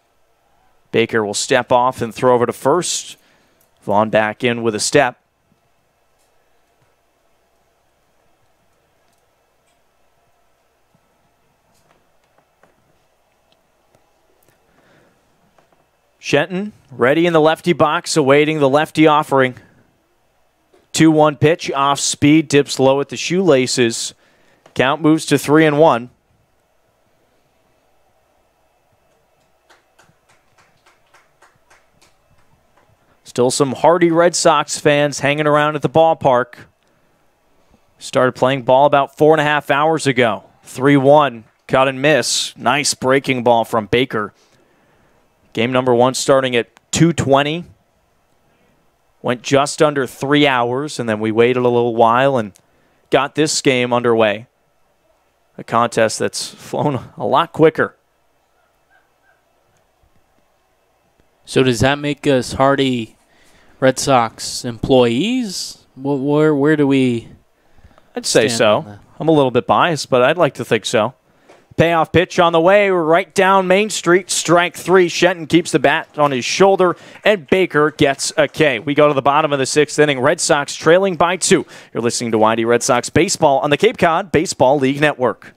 Baker will step off and throw over to first. Vaughn back in with a step. Shenton ready in the lefty box, awaiting the lefty offering. 2-1 pitch, off speed, dips low at the shoelaces. Count moves to 3-1. Still some hardy Red Sox fans hanging around at the ballpark. Started playing ball about 4.5 hours ago. 3-1, cut and miss. Nice breaking ball from Baker. Game number 1 starting at 2:20. Went just under 3 hours, and then we waited a little while and got this game underway. A contest that's flown a lot quicker. So does that make us hardy Red Sox employees? Where do we I'd say so. I'm a little bit biased, but I'd like to think so. Payoff pitch on the way, right down Main Street. Strike 3. Shenton keeps the bat on his shoulder, and Baker gets a K. We go to the bottom of the 6th inning. Red Sox trailing by 2. You're listening to YD Red Sox Baseball on the Cape Cod Baseball League Network.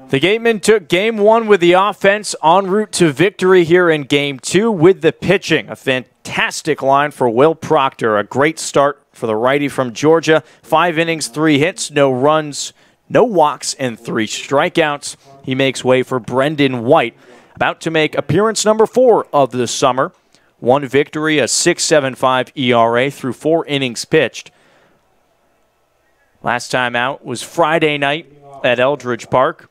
The Gatemen took Game 1 with the offense en route to victory here in Game 2 with the pitching. A fantastic line for Will Proctor. A great start for the righty from Georgia. 5 innings, 3 hits, no runs, no walks, and 3 strikeouts. He makes way for Brendan White, about to make appearance number 4 of the summer. 1 victory, a 6.75 ERA through 4 innings pitched. Last time out was Friday night at Eldridge Park.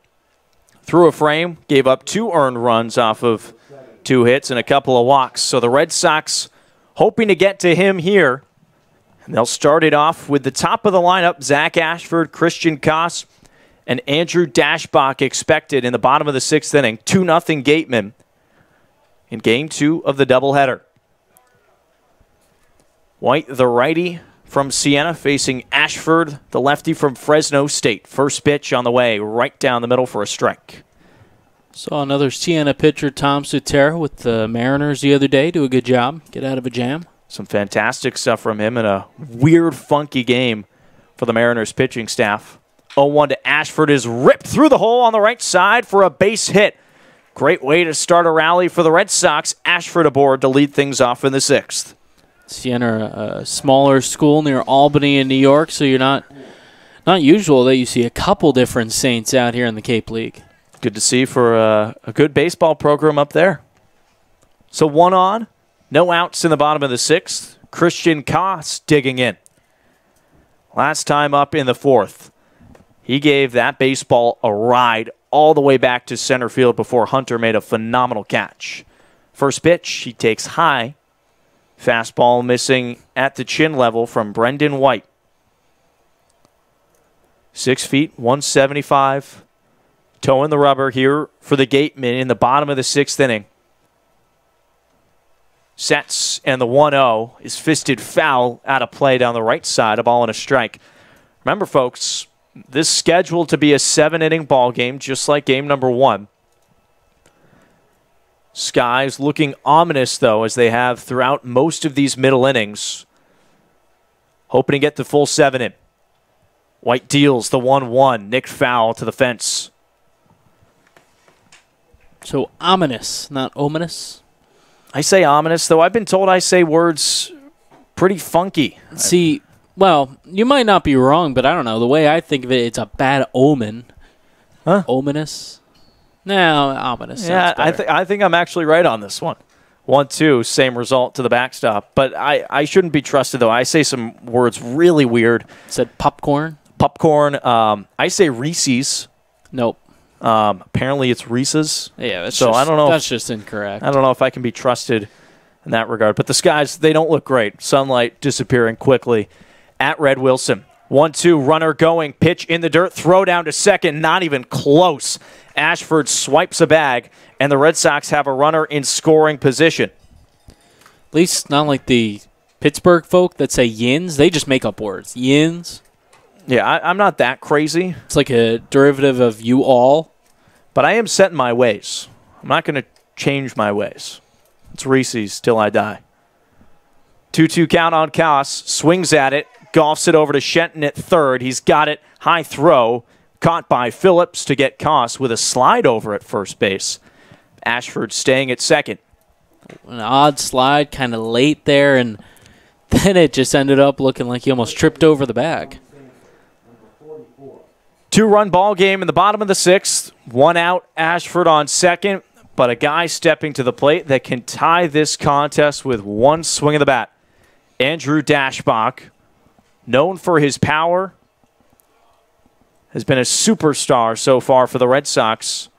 Threw a frame, gave up 2 earned runs off of 2 hits and a couple of walks. So the Red Sox hoping to get to him here. And they'll start it off with the top of the lineup, Zach Ashford, Christian Koss, and Andrew Dashbach expected in the bottom of the 6th inning. 2-0 Gatemen in Game 2 of the doubleheader. White, the righty from Siena, facing Ashford, the lefty from Fresno State. First pitch on the way, right down the middle for a strike. Saw another Siena pitcher, Tom Sutera, with the Mariners the other day. Do a good job. Get out of a jam. Some fantastic stuff from him in a weird, funky game for the Mariners pitching staff. 0-1 to Ashford is ripped through the hole on the right side for a base hit. Great way to start a rally for the Red Sox. Ashford aboard to lead things off in the 6th. Siena, a smaller school near Albany in New York, so you're not usual that you see a couple different Saints out here in the Cape League. Good to see for a good baseball program up there. So 1 on, no outs in the bottom of the 6th. Christian Koss digging in. Last time up in the 4th. He gave that baseball a ride all the way back to center field before Hunter made a phenomenal catch. First pitch, he takes high. Fastball missing at the chin level from Brendan White. 6 feet, 175. Toeing the rubber here for the Gatemen in the bottom of the 6th inning. Sets, and the 1-0 is fisted foul out of play down the right side, a ball and a strike. Remember, folks, this is scheduled to be a 7-inning ball game, just like game number 1. Skies looking ominous, though, as they have throughout most of these middle innings. Hoping to get the full 7 in. White deals the 1-1. Nick foul to the fence. So ominous, not ominous. I say ominous, though. I've been told I say words pretty funky. See, well, you might not be wrong, but I don't know. The way I think of it, it's a bad omen. Huh? Ominous? No, ominous. Yeah, I think I'm actually right on this one. 1-2, same result to the backstop. But I shouldn't be trusted, though. I say some words really weird. Said popcorn? Popcorn. I say Reese's. Nope. Apparently it's Reese's. Yeah, I don't know. That's just incorrect. I don't know if I can be trusted in that regard. But the skies, they don't look great. Sunlight disappearing quickly at Red Wilson. 1-2, runner going, pitch in the dirt, throw down to second, not even close. Ashford swipes a bag, and the Red Sox have a runner in scoring position. At least not like the Pittsburgh folk that say yins. They just make up words. Yins. Yeah, I'm not that crazy. It's like a derivative of you all. But I am set in my ways. I'm not going to change my ways. It's Reese's till I die. 2-2 count on Koss. Swings at it. Golfs it over to Shenton at third. He's got it. High throw. Caught by Phillips to get Koss with a slide over at first base. Ashford staying at second. An odd slide, kind of late there, and then it just ended up looking like he almost tripped over the bag. 2-run ball game in the bottom of the 6th. 1 out, Ashford on second, but a guy stepping to the plate that can tie this contest with one swing of the bat. Andrew Dashbach, known for his power, has been a superstar so far for the Red Sox.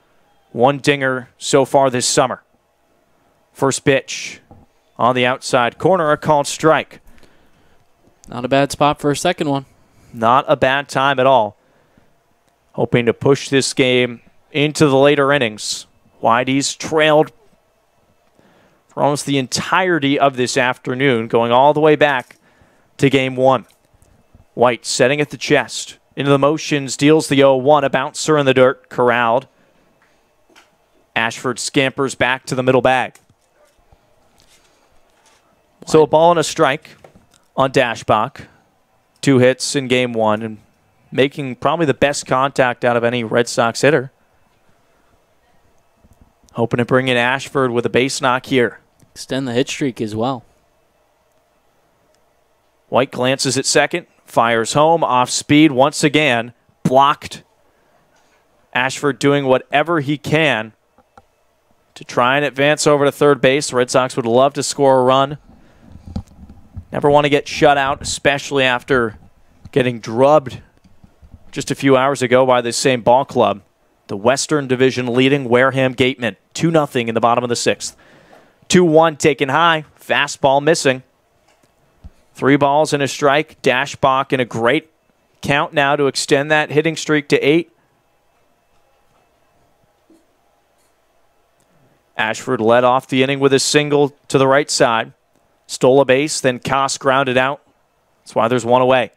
1 dinger so far this summer. First pitch on the outside corner, a called strike. Not a bad spot for a second one. Not a bad time at all. Hoping to push this game into the later innings. Whitey's trailed for almost the entirety of this afternoon, going all the way back to game 1. White setting at the chest. Into the motions, deals the 0-1, a bouncer in the dirt, corralled. Ashford scampers back to the middle bag. So a ball and a strike on Dashbach. 2 hits in game 1, and making probably the best contact out of any Red Sox hitter. Hoping to bring in Ashford with a base knock here. Extend the hit streak as well. White glances at second, fires home, off speed once again, blocked. Ashford doing whatever he can to try and advance over to third base. The Red Sox would love to score a run. Never want to get shut out, especially after getting drubbed just a few hours ago by this same ball club. The Western Division leading Wareham Gatemen 2-0 in the bottom of the sixth. 2-1 taken high, fastball missing. 3 balls and a strike. Dashbach in a great count now to extend that hitting streak to 8. Ashford led off the inning with a single to the right side. Stole a base, then Koss grounded out. That's why there's 1 away.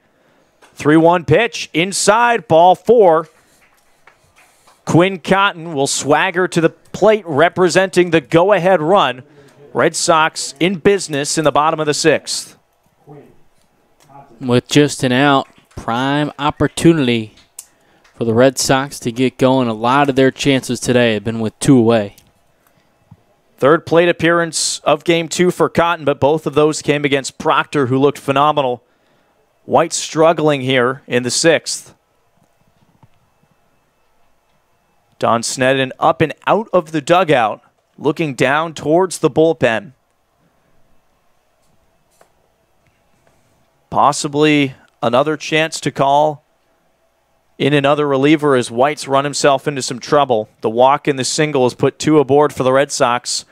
3-1 pitch, inside, ball 4. Quinn Cotton will swagger to the plate representing the go-ahead run. Red Sox in business in the bottom of the sixth. With just an out, prime opportunity for the Red Sox to get going. A lot of their chances today have been with 2 away. Third plate appearance of Game 2 for Cotton, but both of those came against Proctor, who looked phenomenal. White struggling here in the sixth. Don Sneddon up and out of the dugout, looking down towards the bullpen. Possibly another chance to call in another reliever as White's run himself into some trouble. The walk and the single has put 2 aboard for the Red Sox,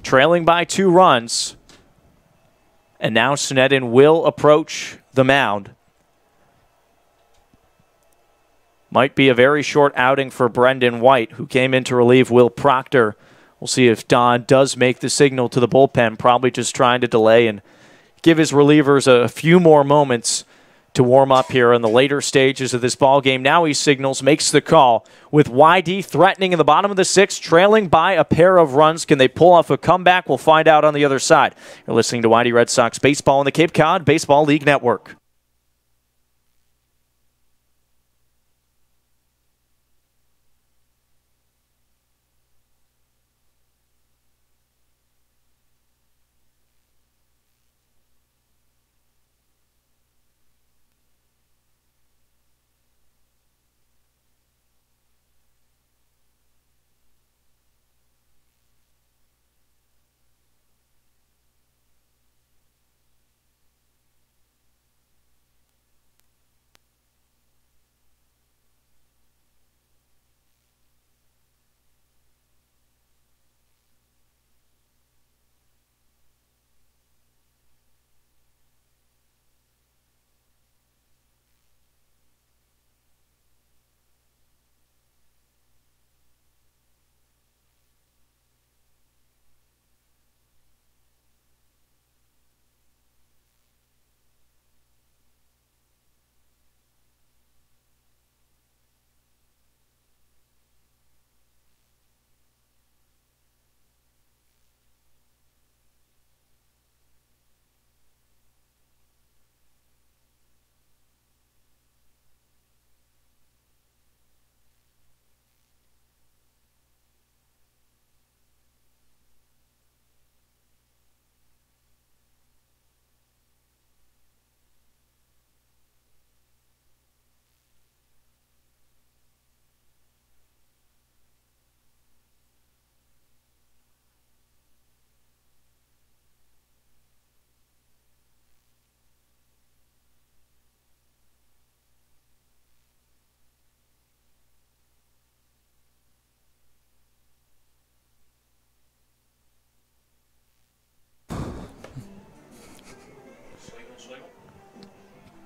trailing by 2 runs. And now Sneddon will approach the mound. Might be a very short outing for Brendan White, who came in to relieve Will Proctor. We'll see if Don does make the signal to the bullpen, probably just trying to delay and give his relievers a few more moments to warm up here in the later stages of this ball game. Now he signals, makes the call with YD threatening in the bottom of the sixth, trailing by a pair of runs. Can they pull off a comeback? We'll find out on the other side. You're listening to YD Red Sox Baseball on the Cape Cod Baseball League Network.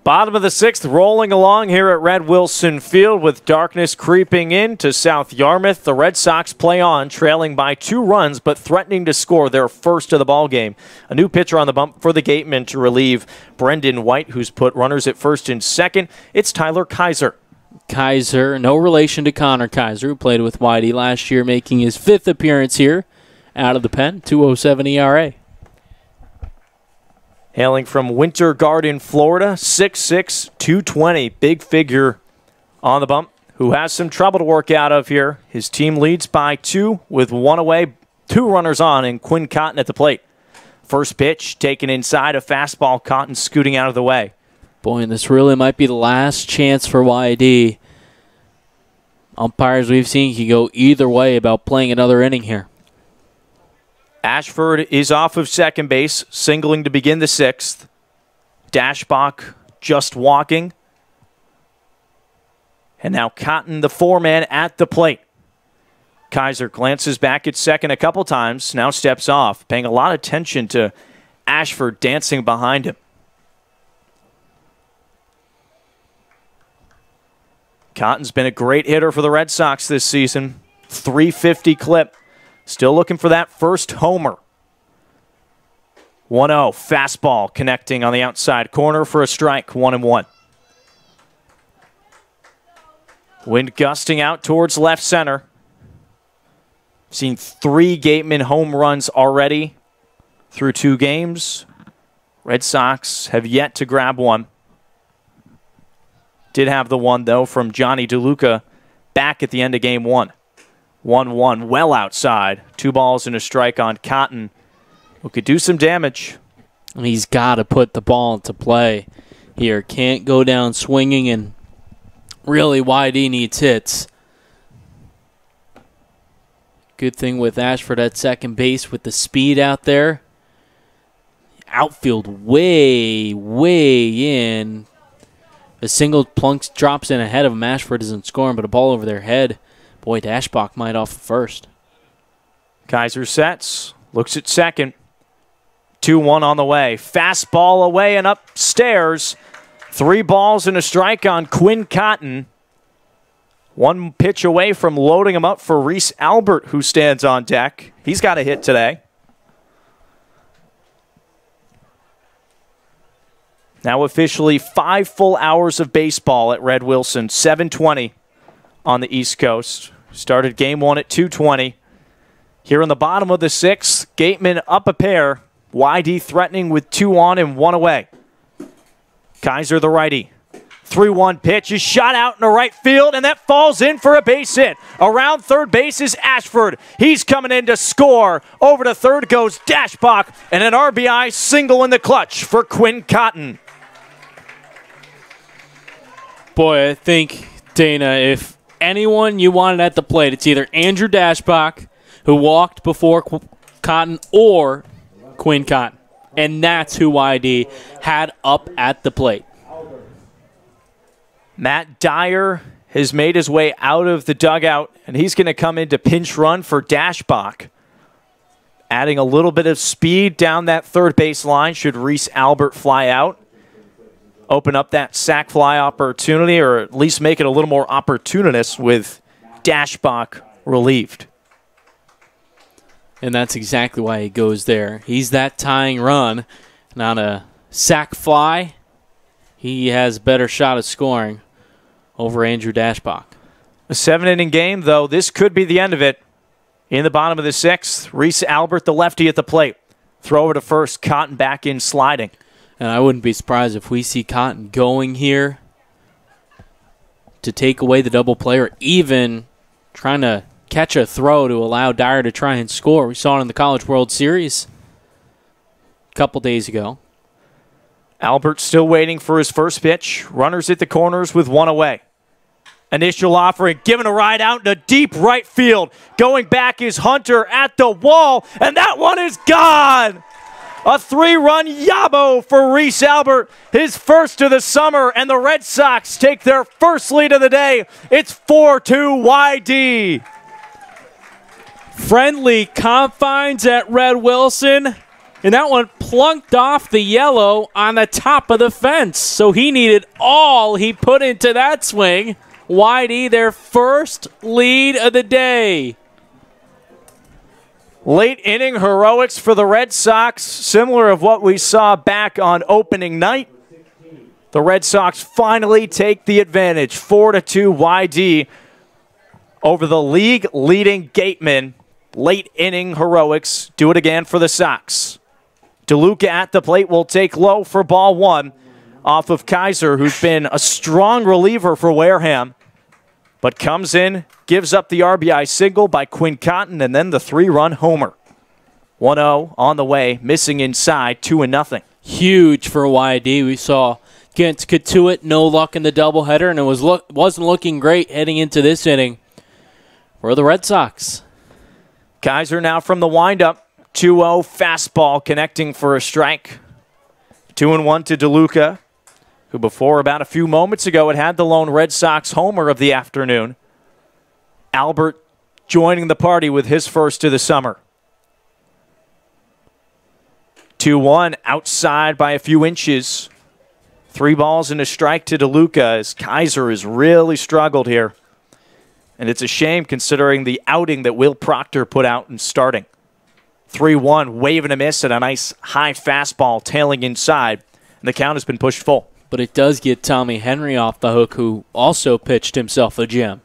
Bottom of the sixth, rolling along here at Red Wilson Field with darkness creeping in to South Yarmouth. The Red Sox play on, trailing by 2 runs, but threatening to score their first of the ball game. A new pitcher on the bump for the Gatemen to relieve Brendan White, who's put runners at first and second. It's Tyler Kaiser. Kaiser, no relation to Connor Kaiser, who played with Whitey last year, making his 5th appearance here out of the pen, 2.07 ERA. Hailing from Winter Garden, Florida, 6'6", 220, big figure on the bump. who has some trouble to work out of here. His team leads by 2 with 1 away, 2 runners on, and Quinn Cotton at the plate. First pitch taken inside, a fastball. Cotton scooting out of the way. Boy, and this really might be the last chance for YD. Umpires we've seen can go either way about playing another inning here. Ashford is off of second base, singling to begin the 6th. Dashbach just walking. And now Cotton, the 4-man, at the plate. Kaiser glances back at second a couple times, now steps off, paying a lot of attention to Ashford dancing behind him. Cotton's been a great hitter for the Red Sox this season. .350 clip. Still looking for that first homer. 1-0, fastball connecting on the outside corner for a strike, 1-1. Wind gusting out towards left center. Seen 3 Gatemen home runs already through 2 games. Red Sox have yet to grab one. Did have the one, though, from Johnny DeLuca back at the end of game 1. 1-1, well outside. 2 balls and a strike on Cotton, who could do some damage. And he's got to put the ball into play here. Can't go down swinging, and really YD needs hits. Good thing with Ashford at second base with the speed out there. Outfield way in. A single plunk drops in ahead of him. Ashford isn't scoring, but a ball over their head. Boy, Dashbach might off first. Kaiser sets, looks at second. 2-1 on the way. Fastball away and upstairs. 3 balls and a strike on Quinn Cotton. 1 pitch away from loading him up for Reese Albert, who stands on deck. He's got a hit today. Now officially 5 full hours of baseball at Red Wilson. 7:20 on the East Coast. Started game 1 at 2:20. Here in the bottom of the 6th, Gatemen up a pair. YD threatening with 2 on and 1 away. Kaiser, the righty. 3-1 pitch is shot out in the right field, and that falls in for a base hit. Around third base is Ashford. He's coming in to score. Over to third goes Dashbach, and an RBI single in the clutch for Quinn Cotton. Boy, I think, Dana, if anyone you wanted at the plate, it's either Andrew Dashbach, who walked before Cotton, or Quinn Cotton. And that's who YD had up at the plate. Matt Dyer has made his way out of the dugout, and he's going to come in to pinch run for Dashbach. Adding a little bit of speed down that third base line should Reese Albert fly out. Open up that sac fly opportunity, or at least make it a little more opportunist with Dashbach relieved. And that's exactly why he goes there. He's that tying run. Not a sac fly. He has a better shot at scoring over Andrew Dashbach. A 7-inning game, though. This could be the end of it. In the bottom of the 6th, Reese Albert, the lefty at the plate. Throw over to first, Cotton back in sliding. And I wouldn't be surprised if we see Cotton going here to take away the double play, or even trying to catch a throw to allow Dyer to try and score. We saw it in the College World Series a couple days ago. Albert still waiting for his first pitch. Runners at the corners with 1 away. Initial offering, given a ride out into deep right field. Going back is Hunter at the wall, and that one is gone. A 3-run yabo for Reese Albert, his first of the summer, and the Red Sox take their first lead of the day. It's 4-2 YD. Friendly confines at Red Wilson, and that one plunked off the yellow on the top of the fence. So he needed all he put into that swing. YD, their first lead of the day. Late inning heroics for the Red Sox, similar of what we saw back on opening night. The Red Sox finally take the advantage, 4-2 YD over the league-leading Gatemen. Late inning heroics, do it again for the Sox. DeLuca at the plate will take low for ball 1 off of Kaiser, who's been a strong reliever for Wareham. but comes in, gives up the RBI single by Quinn Cotton, and then the 3-run homer. 1-0 on the way, missing inside, 2-0. Huge for YD. We saw Gantz Katuit, no luck in the doubleheader, and it wasn't looking great heading into this inning for the Red Sox. Kaiser now from the windup. 2-0 fastball connecting for a strike. 2-1 to DeLuca, who before about a few moments ago had the lone Red Sox homer of the afternoon. Albert joining the party with his first of the summer. 2-1 outside by a few inches. 3 balls and a strike to DeLuca as Kaiser has really struggled here. And it's a shame considering the outing that Will Proctor put out in starting. 3-1, wave and a miss, and a nice high fastball tailing inside. And the count has been pushed full. But it does get Tommy Henry off the hook, who also pitched himself a gem.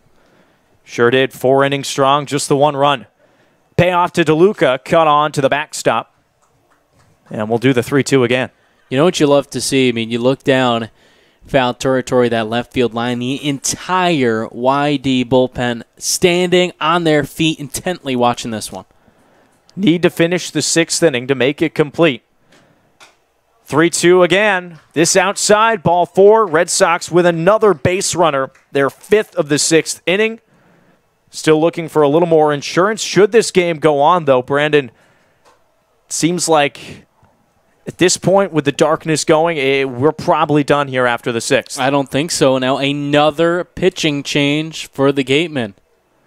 Sure did. 4 innings strong, just the 1 run. Payoff to DeLuca, cut on to the backstop. And we'll do the 3-2 again. You know what you love to see? I mean, you look down foul territory, that left field line, the entire YD bullpen standing on their feet intently watching this one. Need to finish the 6th inning to make it complete. 3-2 again. This outside, ball 4. Red Sox with another base runner, their 5th of the 6th inning. Still looking for a little more insurance. Should this game go on, though, Brandon, seems like at this point, with the darkness going, we're probably done here after the 6th. I don't think so. Now another pitching change for the Gatemen.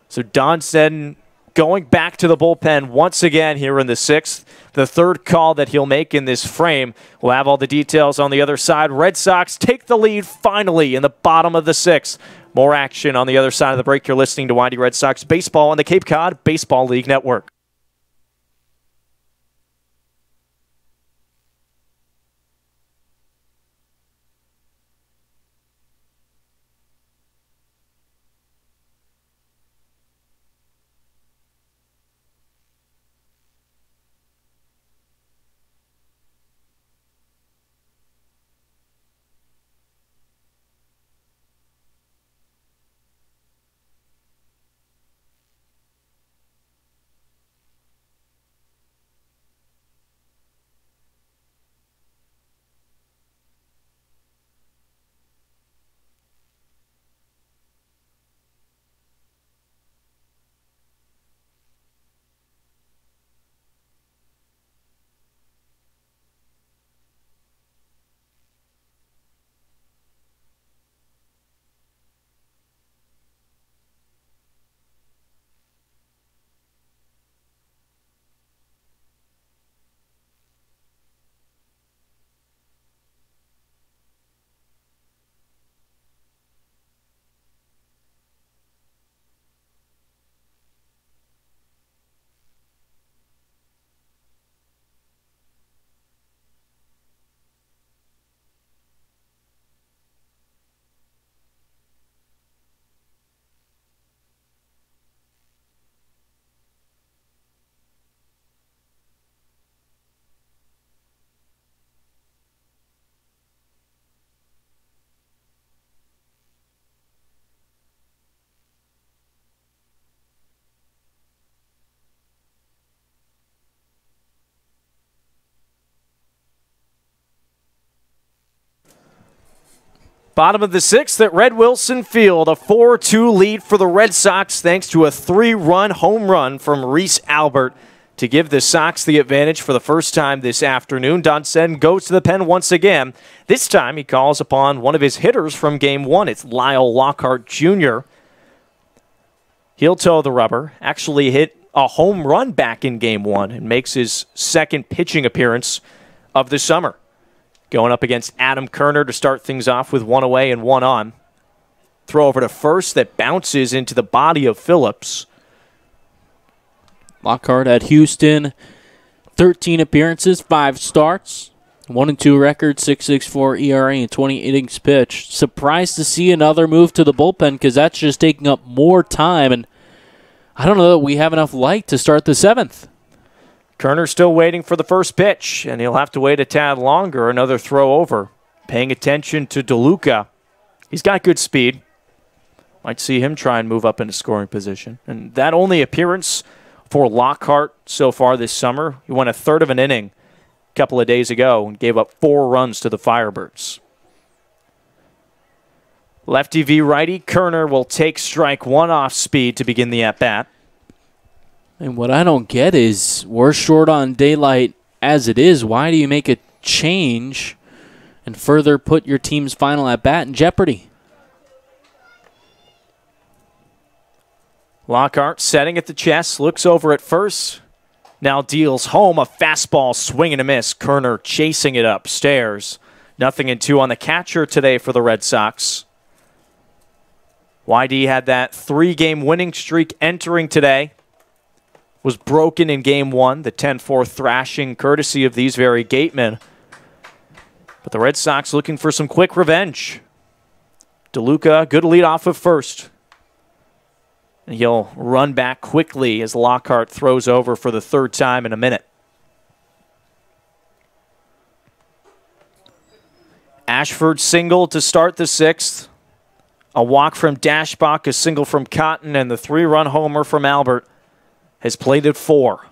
So Don Seddon going back to the bullpen once again here in the 6th. The 3rd call that he'll make in this frame. We'll have all the details on the other side. Red Sox take the lead finally in the bottom of the 6th. More action on the other side of the break. You're listening to YD Red Sox Baseball on the Cape Cod Baseball League Network. Bottom of the 6th at Red Wilson Field, a 4-2 lead for the Red Sox thanks to a 3-run home run from Reese Albert to give the Sox the advantage for the first time this afternoon. Don Seddon goes to the pen once again. This time he calls upon one of his hitters from Game 1. It's Lyle Lockhart Jr. He'll toe the rubber, actually hit a home run back in Game 1 and makes his 2nd pitching appearance of the summer. Going up against Adam Kerner to start things off with 1 away and 1 on. Throw over to first that bounces into the body of Phillips. Lockhart at Houston, 13 appearances, 5 starts, 1-2 record, 6.64 ERA, and 20 innings pitched. Surprised to see another move to the bullpen because that's just taking up more time, and I don't know that we have enough light to start the 7th. Kerner still waiting for the first pitch, and he'll have to wait a tad longer. Another throw over. Paying attention to DeLuca. He's got good speed. Might see him try and move up into scoring position. And that only appearance for Lockhart so far this summer. He went a third of an inning a couple of days ago and gave up 4 runs to the Firebirds. Lefty v righty, Kerner will take strike 1 off speed to begin the at-bat. And what I don't get is we're short on daylight as it is. Why do you make a change and further put your team's final at-bat in jeopardy? Lockhart setting at the chest, looks over at first. Now deals home a fastball, swing and a miss. Kerner chasing it upstairs. 0-2 on the catcher today for the Red Sox. YD had that 3-game winning streak entering today. Was broken in Game 1, the 10-4 thrashing courtesy of these very Gatemen. But the Red Sox looking for some quick revenge. DeLuca, good lead off of first. And he'll run back quickly as Lockhart throws over for the 3rd time in a minute. Ashford single to start the 6th. A walk from Dashbach, a single from Cotton, and the 3-run homer from Albert has plated 4.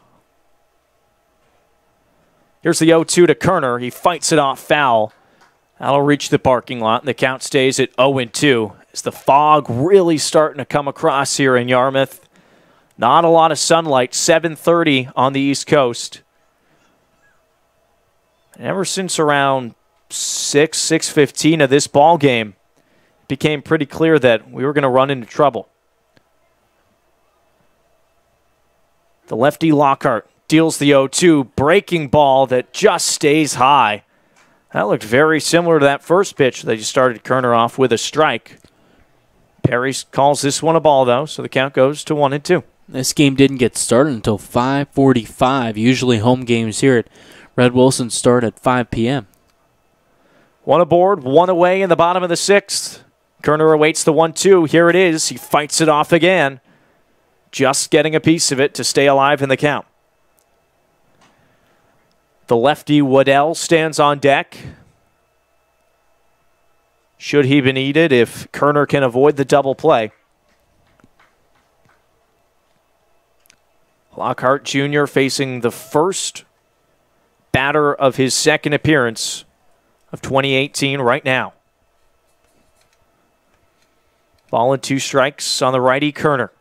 Here's the 0-2 to Kerner. He fights it off foul. That'll reach the parking lot, and the count stays at 0-2. As the fog really starting to come across here in Yarmouth. Not a lot of sunlight, 7:30 on the East Coast. And ever since around 6:15 of this ball game, it became pretty clear that we were going to run into trouble. The lefty Lockhart deals the 0-2, breaking ball that just stays high. That looked very similar to that first pitch that you started Kerner off with a strike. Perry calls this one a ball, though, so the count goes to 1-2. This game didn't get started until 5:45. Usually home games here at Red Wilson start at 5 p.m. 1 aboard, 1 away in the bottom of the 6th. Kerner awaits the 1-2. Here it is. He fights it off again. Just getting a piece of it to stay alive in the count. The lefty Waddell stands on deck. Should he be needed if Kerner can avoid the double play. Lockhart Jr. facing the first batter of his second appearance of 2018 right now. Ball and 2 strikes on the righty Kerner.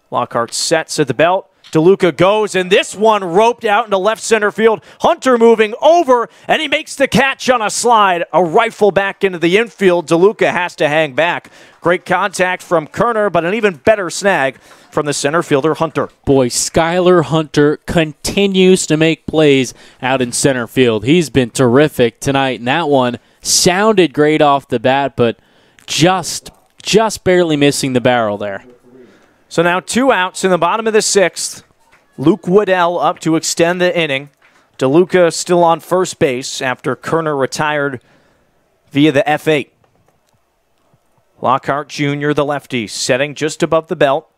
Lockhart sets at the belt. DeLuca goes, and this one roped out into left center field. Hunter moving over, and he makes the catch on a slide. A rifle back into the infield. DeLuca has to hang back. Great contact from Kerner, but an even better snag from the center fielder, Hunter. Boy, Skylar Hunter continues to make plays out in center field. He's been terrific tonight, and that one sounded great off the bat, but just barely missing the barrel there. So now 2 outs in the bottom of the 6th. Luke Waddell up to extend the inning. DeLuca still on first base after Kerner retired via the F8. Lockhart Jr., the lefty, setting just above the belt.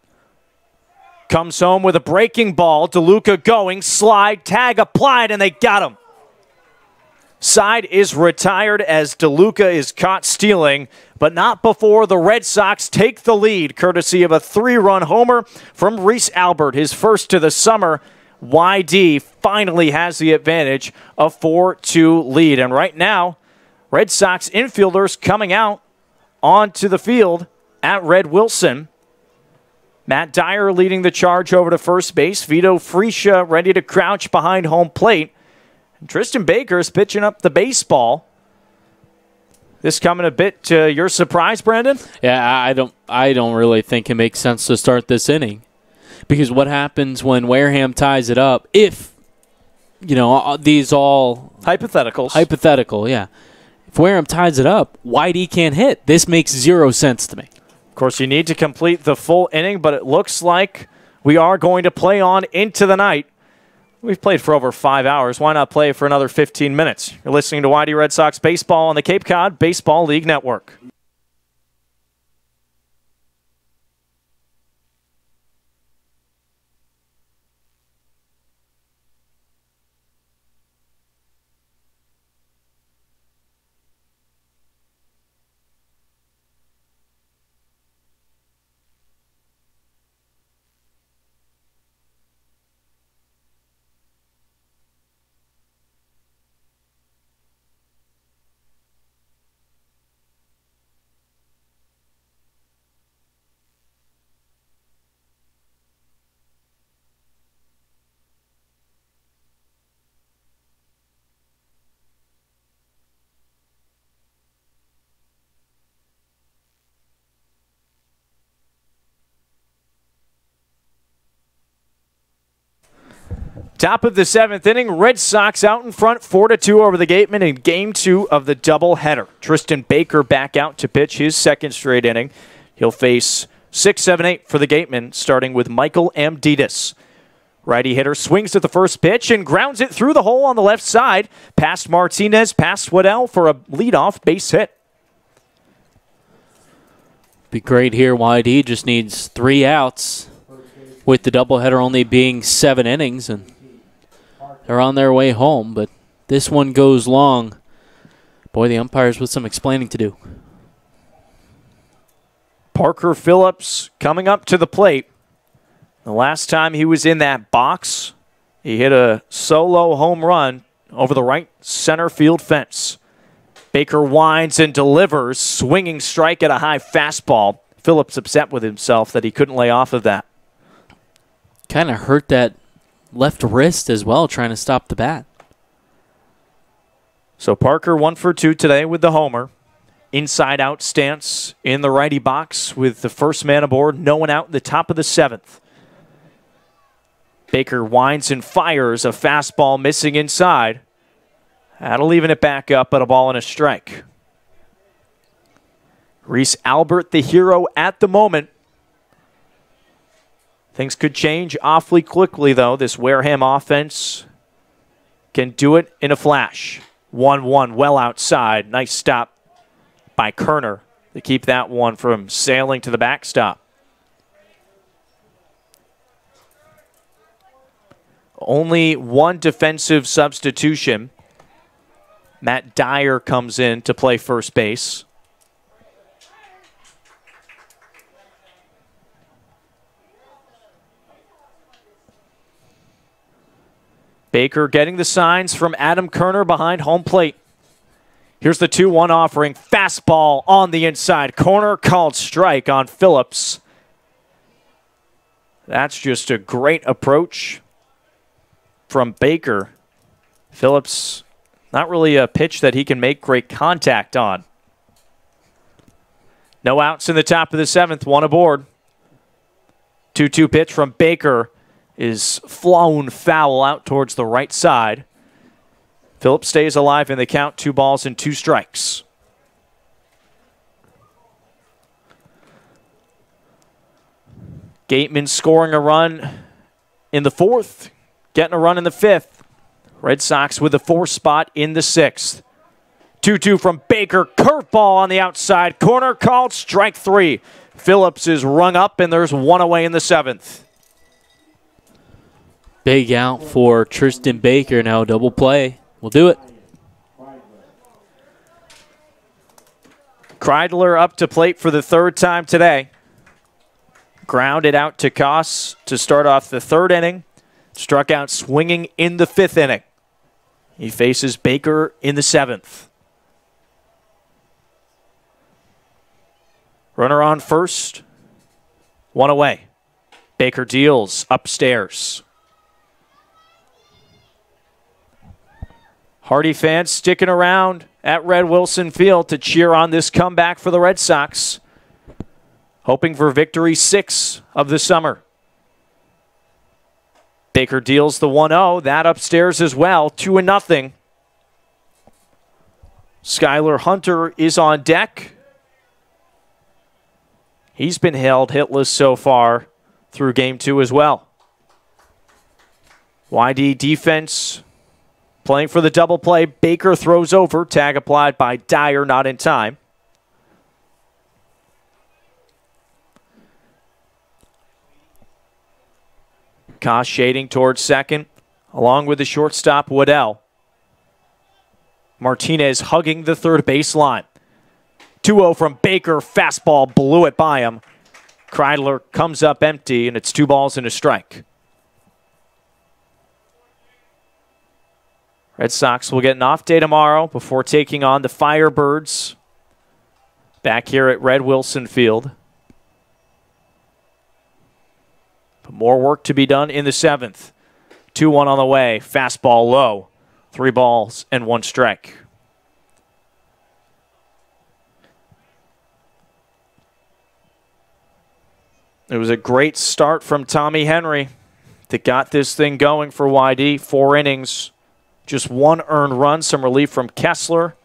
Comes home with a breaking ball. DeLuca going, slide, tag applied, and they got him. Side is retired as DeLuca is caught stealing, but not before the Red Sox take the lead, courtesy of a 3-run homer from Reese Albert, his first to the summer. YD finally has the advantage, a 4-2 lead. And right now, Red Sox infielders coming out onto the field at Red Wilson. Matt Dyer leading the charge over to first base. Vito Freesia ready to crouch behind home plate. Tristan Baker's pitching up the baseball. This coming a bit to your surprise, Brandon? Yeah, I don't really think it makes sense to start this inning. Because what happens when Wareham ties it up, if, these all... Hypothetical, yeah. If Wareham ties it up, Whitey can't hit. This makes 0 sense to me. Of course, you need to complete the full inning, but it looks like we are going to play on into the night. We've played for over 5 hours. Why not play for another 15 minutes? You're listening to YD Red Sox Baseball on the Cape Cod Baseball League Network. Top of the 7th inning, Red Sox out in front, 4-2 over the Gatemen in Game 2 of the doubleheader. Tristan Baker back out to pitch his second straight inning. He'll face 6, 7, 8 for the Gatemen, starting with Michael Amditas. Righty hitter swings at the first pitch and grounds it through the hole on the left side. Past Martinez, past Waddell for a leadoff base hit. Be great here. YD just needs 3 outs with the doubleheader only being 7 innings, and they're on their way home. But this one goes long. Boy, the umpires with some explaining to do. Parker Phillips coming up to the plate. The last time he was in that box, he hit a solo home run over the right center field fence. Baker winds and delivers, swinging strike at a high fastball. Phillips upset with himself that he couldn't lay off of that. Kind of hurt that left wrist as well, trying to stop the bat. So Parker 1 for 2 today with the homer. Inside out stance in the righty box with the first man aboard. No one out in the top of the 7th. Baker winds and fires a fastball missing inside. That'll even it back up, but a ball and a strike. Reese Albert, the hero at the moment. Things could change awfully quickly, though. This Wareham offense can do it in a flash. 1-1, well outside. Nice stop by Kerner to keep that one from sailing to the backstop. Only one defensive substitution. Matt Dyer comes in to play first base. Baker getting the signs from Adam Kerner behind home plate. Here's the 2-1 offering. Fastball on the inside. Corner called strike on Phillips. That's just a great approach from Baker. Phillips, not really a pitch that he can make great contact on. No outs in the top of the 7th, one aboard. 2-2 pitch from Baker is flown foul out towards the right side. Phillips stays alive in the count, 2 balls and 2 strikes. Gatemen scoring a run in the 4th, getting a run in the 5th. Red Sox with the 4th spot in the 6th. 2-2 from Baker. Curveball on the outside. Corner called strike 3. Phillips is rung up, and there's 1 away in the 7th. Big out for Tristan Baker now. Double play. We'll do it. Kreidler up to plate for the 3rd time today. Grounded out to Koss to start off the 3rd inning. Struck out swinging in the 5th inning. He faces Baker in the 7th. Runner on first. 1 away. Baker deals upstairs. Hardy fans sticking around at Red Wilson Field to cheer on this comeback for the Red Sox. Hoping for victory 6 of the summer. Baker deals the 1-0. That upstairs as well. 2-0. Skylar Hunter is on deck. He's been held hitless so far through Game 2 as well. YD defense playing for the double play. Baker throws over. Tag applied by Dyer, not in time. Koss shading towards second, along with the shortstop, Waddell. Martinez hugging the third baseline. 2-0 from Baker. Fastball blew it by him. Kreidler comes up empty, and it's 2 balls and a strike. Red Sox will get an off day tomorrow before taking on the Firebirds back here at Red Wilson Field. But more work to be done in the 7th. 2-1 on the way. Fastball low. 3 balls and 1 strike. It was a great start from Tommy Henry. that got this thing going for YD. 4 innings, just 1 earned run, some relief from Kessler.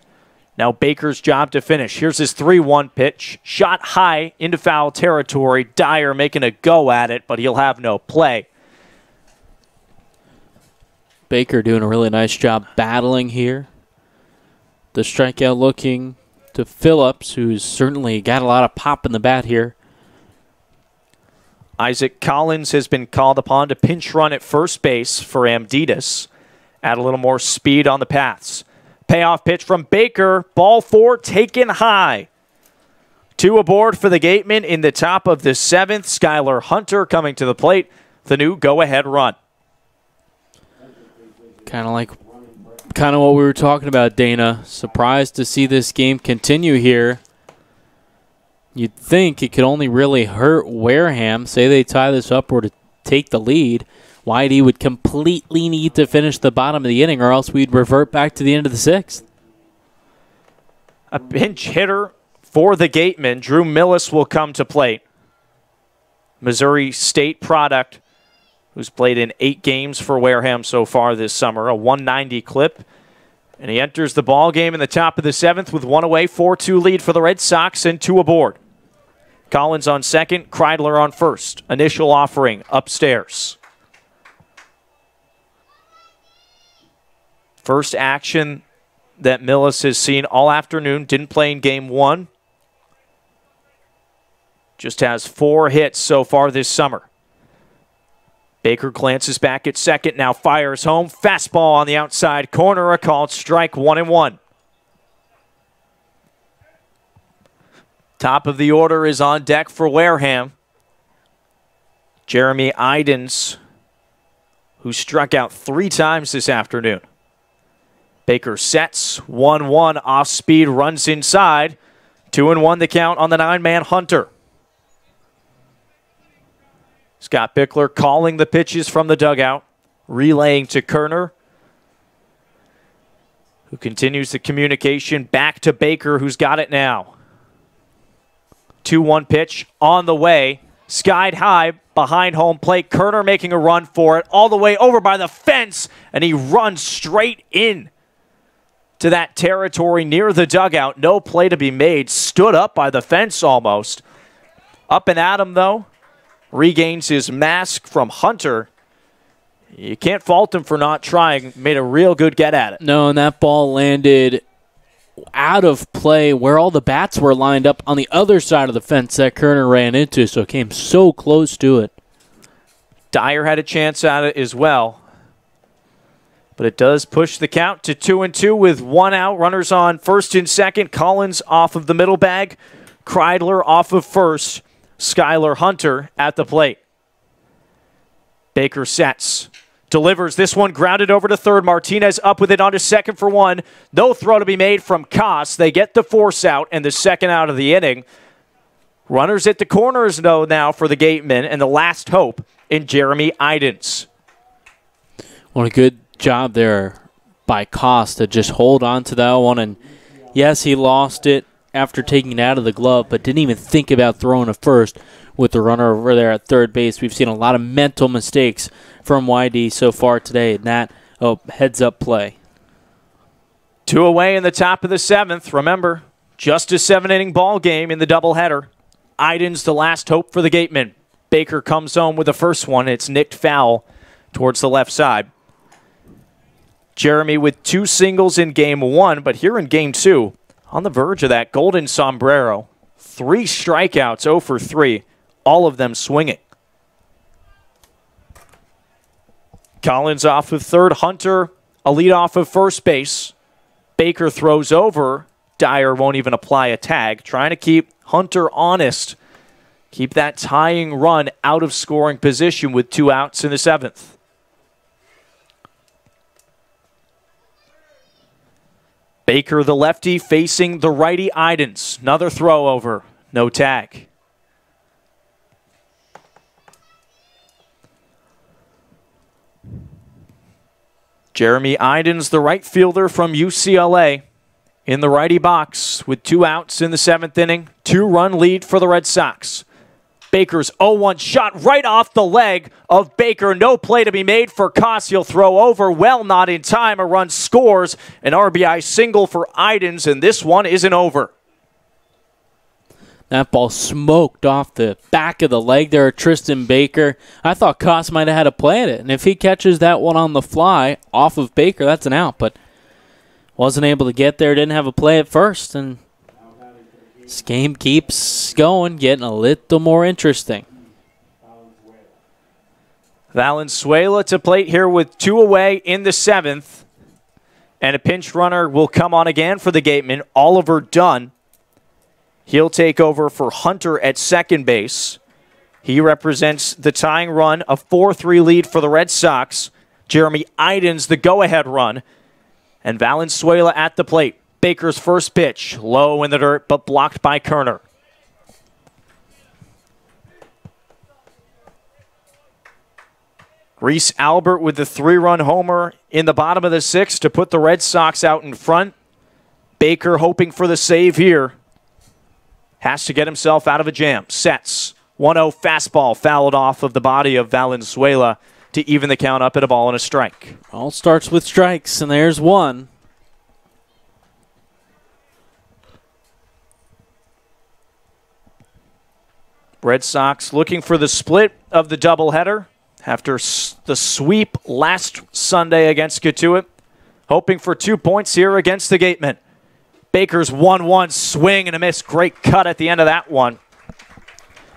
Now Baker's job to finish. Here's his 3-1 pitch. Shot high into foul territory. Dyer making a go at it, but he'll have no play. Baker doing a really nice job battling here. The strikeout looking to Phillips, who's certainly got a lot of pop in the bat here. Isaac Collins has been called upon to pinch run at first base for Amditas. Add a little more speed on the paths. Payoff pitch from Baker. Ball 4 taken high. 2 aboard for the Gatemen in the top of the 7th. Skylar Hunter coming to the plate. The new go-ahead run. Kind of what we were talking about, Dana. Surprised to see this game continue here. You'd think it could only really hurt Wareham. Say they tie this up or to take the lead. YD would completely need to finish the bottom of the inning, or else we'd revert back to the end of the 6th. A pinch hitter for the Gatemen. Drew Millis will come to plate. Missouri State product, who's played in 8 games for Wareham so far this summer. A 190 clip. And he enters the ball game in the top of the 7th with 1 away, 4-2 lead for the Red Sox and 2 aboard. Collins on second, Kreidler on first. Initial offering upstairs. First action that Millis has seen all afternoon. Didn't play in game 1. Just has 4 hits so far this summer. Baker glances back at second, now fires home. Fastball on the outside corner, a called strike, 1-1. Top of the order is on deck for Wareham. Jeremy Idens, who struck out 3 times this afternoon. Baker sets, 1-1, off speed, runs inside. 2-1 the count on the 9-man Hunter. Scott Bickler calling the pitches from the dugout, relaying to Kerner, who continues the communication back to Baker, who's got it now. 2-1 pitch on the way, skied high behind home plate. Kerner making a run for it, all the way over by the fence, and he runs straight in to that territory near the dugout. No play to be made, stood up by the fence almost. Up and at him, though. Regains his mask from Hunter. You can't fault him for not trying. Made a real good get at it. No, and that ball landed out of play where all the bats were lined up on the other side of the fence that Kerner ran into, so it came so close to it. Dyer had a chance at it as well. But it does push the count to 2-2 with 1 out. Runners on first and second. Collins off of the middle bag. Kreidler off of first. Skylar Hunter at the plate. Baker sets. Delivers this one, grounded over to third. Martinez up with it onto second for 1. No throw to be made from Koss. They get the force out and the second out of the inning. Runners at the corners, though, now for the Gatemen, and the last hope in Jeremy Idens. What a good job there by Koss to just hold on to that one. And yes, he lost it after taking it out of the glove, but didn't even think about throwing it first with the runner over there at third base. We've seen a lot of mental mistakes from YD so far today, and that heads-up play. 2 away in the top of the 7th. Remember, just a 7-inning ball game in the doubleheader. Idens the last hope for the Gatemen. Baker comes home with the first one. It's nicked foul towards the left side. Jeremy with 2 singles in game 1, but here in game 2, on the verge of that golden sombrero. 3 strikeouts, 0 for 3, all of them swinging. Collins off of third. Hunter a lead off of first base. Baker throws over. Dyer won't even apply a tag. Trying to keep Hunter honest. Keep that tying run out of scoring position with 2 outs in the 7th. Baker, the lefty, facing the righty Idens. Another throw over. No tag. Jeremy Idens, the right fielder from UCLA, in the righty box with 2 outs in the 7th inning. 2-run lead for the Red Sox. Baker's 0-1 shot right off the leg of Baker. No play to be made for Koss. He'll throw over. Well, not in time. A run scores. An RBI single for Idens, and this one isn't over. That ball smoked off the back of the leg there of Tristan Baker. I thought Koss might have had a play at it, and if he catches that one on the fly off of Baker, that's an out, but wasn't able to get there, didn't have a play at first, and this game keeps going, getting a little more interesting. Valenzuela to plate here with 2 away in the 7th. And a pinch runner will come on again for the Gatemen. Oliver Dunn. He'll take over for Hunter at second base. He represents the tying run, a 4-3 lead for the Red Sox. Jeremy Idens the go-ahead run. And Valenzuela at the plate. Baker's first pitch, low in the dirt, but blocked by Kerner. Reese Albert with the 3-run homer in the bottom of the 6th to put the Red Sox out in front. Baker hoping for the save here. Has to get himself out of a jam. Sets. 1-0 fastball fouled off of the body of Valenzuela to even the count up at a ball and a strike. All starts with strikes, and there's one. Red Sox looking for the split of the doubleheader after the sweep last Sunday against Katuitt. Hoping for 2 points here against the Gatemen. Baker's 1-1 swing and a miss. Great cut at the end of that one.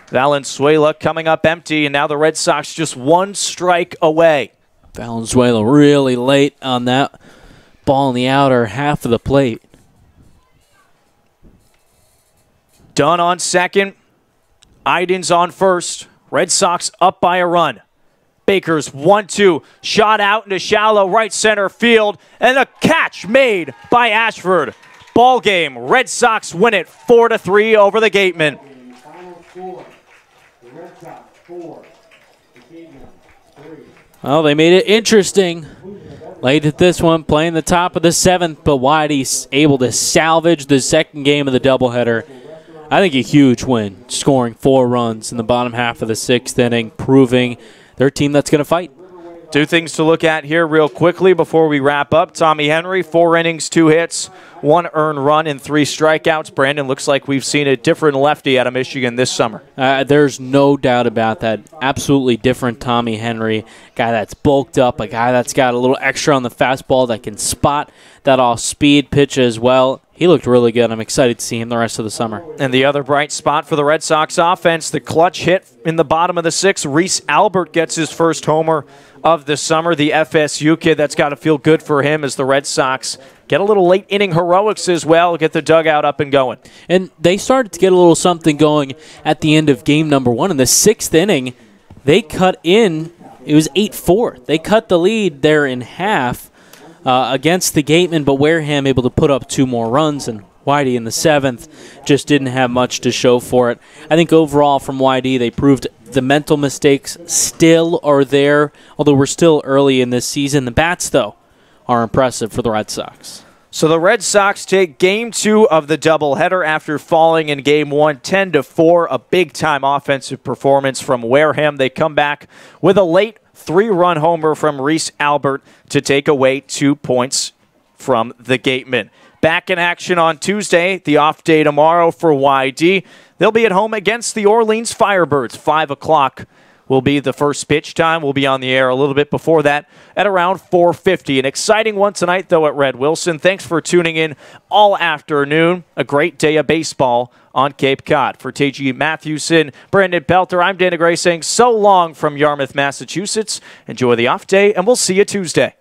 Valenzuela coming up empty, and now the Red Sox just 1 strike away. Valenzuela really late on that ball in the outer half of the plate. Dunn on second. Idens on first. Red Sox up by a run. Baker's 1-2. Shot out into shallow right center field. And a catch made by Ashford. Ball game. Red Sox win it 4-3 over the Gatemen. Well, they made it interesting. Late at this one, playing the top of the 7th, but Whitey's able to salvage the second game of the doubleheader. I think a huge win, scoring 4 runs in the bottom half of the 6th inning, proving they're a team that's going to fight. 2 things to look at here real quickly before we wrap up. Tommy Henry, 4 innings, 2 hits, 1 earned run, and 3 strikeouts. Brandon, looks like we've seen a different lefty out of Michigan this summer. There's no doubt about that. Absolutely different Tommy Henry. Guy that's bulked up, a guy that's got a little extra on the fastball that can spot that off-speed pitch as well. He looked really good. I'm excited to see him the rest of the summer. And the other bright spot for the Red Sox offense, the clutch hit in the bottom of the 6th. Reese Albert gets his first homer of the summer. The FSU kid, that's got to feel good for him as the Red Sox get a little late inning heroics as well, get the dugout up and going. And they started to get a little something going at the end of game number 1. In the 6th inning, they cut in. It was 8-4. They cut the lead there in half against the Gatemen, but Wareham able to put up 2 more runs, and Whitey in the 7th just didn't have much to show for it. I think overall from Whitey, they proved the mental mistakes still are there, although we're still early in this season. The bats, though, are impressive for the Red Sox. So the Red Sox take Game 2 of the doubleheader after falling in Game 1 10-4, a big-time offensive performance from Wareham. They come back with a late 3-run homer from Reese Albert to take away 2 points from the Gatemen. Back in action on Tuesday, the off day tomorrow for YD. They'll be at home against the Orleans Firebirds. 5 o'clock will be the first pitch time. We'll be on the air a little bit before that at around 4:50. An exciting one tonight, though, at Red Wilson. Thanks for tuning in all afternoon. A great day of baseball on Cape Cod. For T.G. Mathewson, Brandon Pelter, I'm Dana Gray saying so long from Yarmouth, Massachusetts. Enjoy the off day, and we'll see you Tuesday.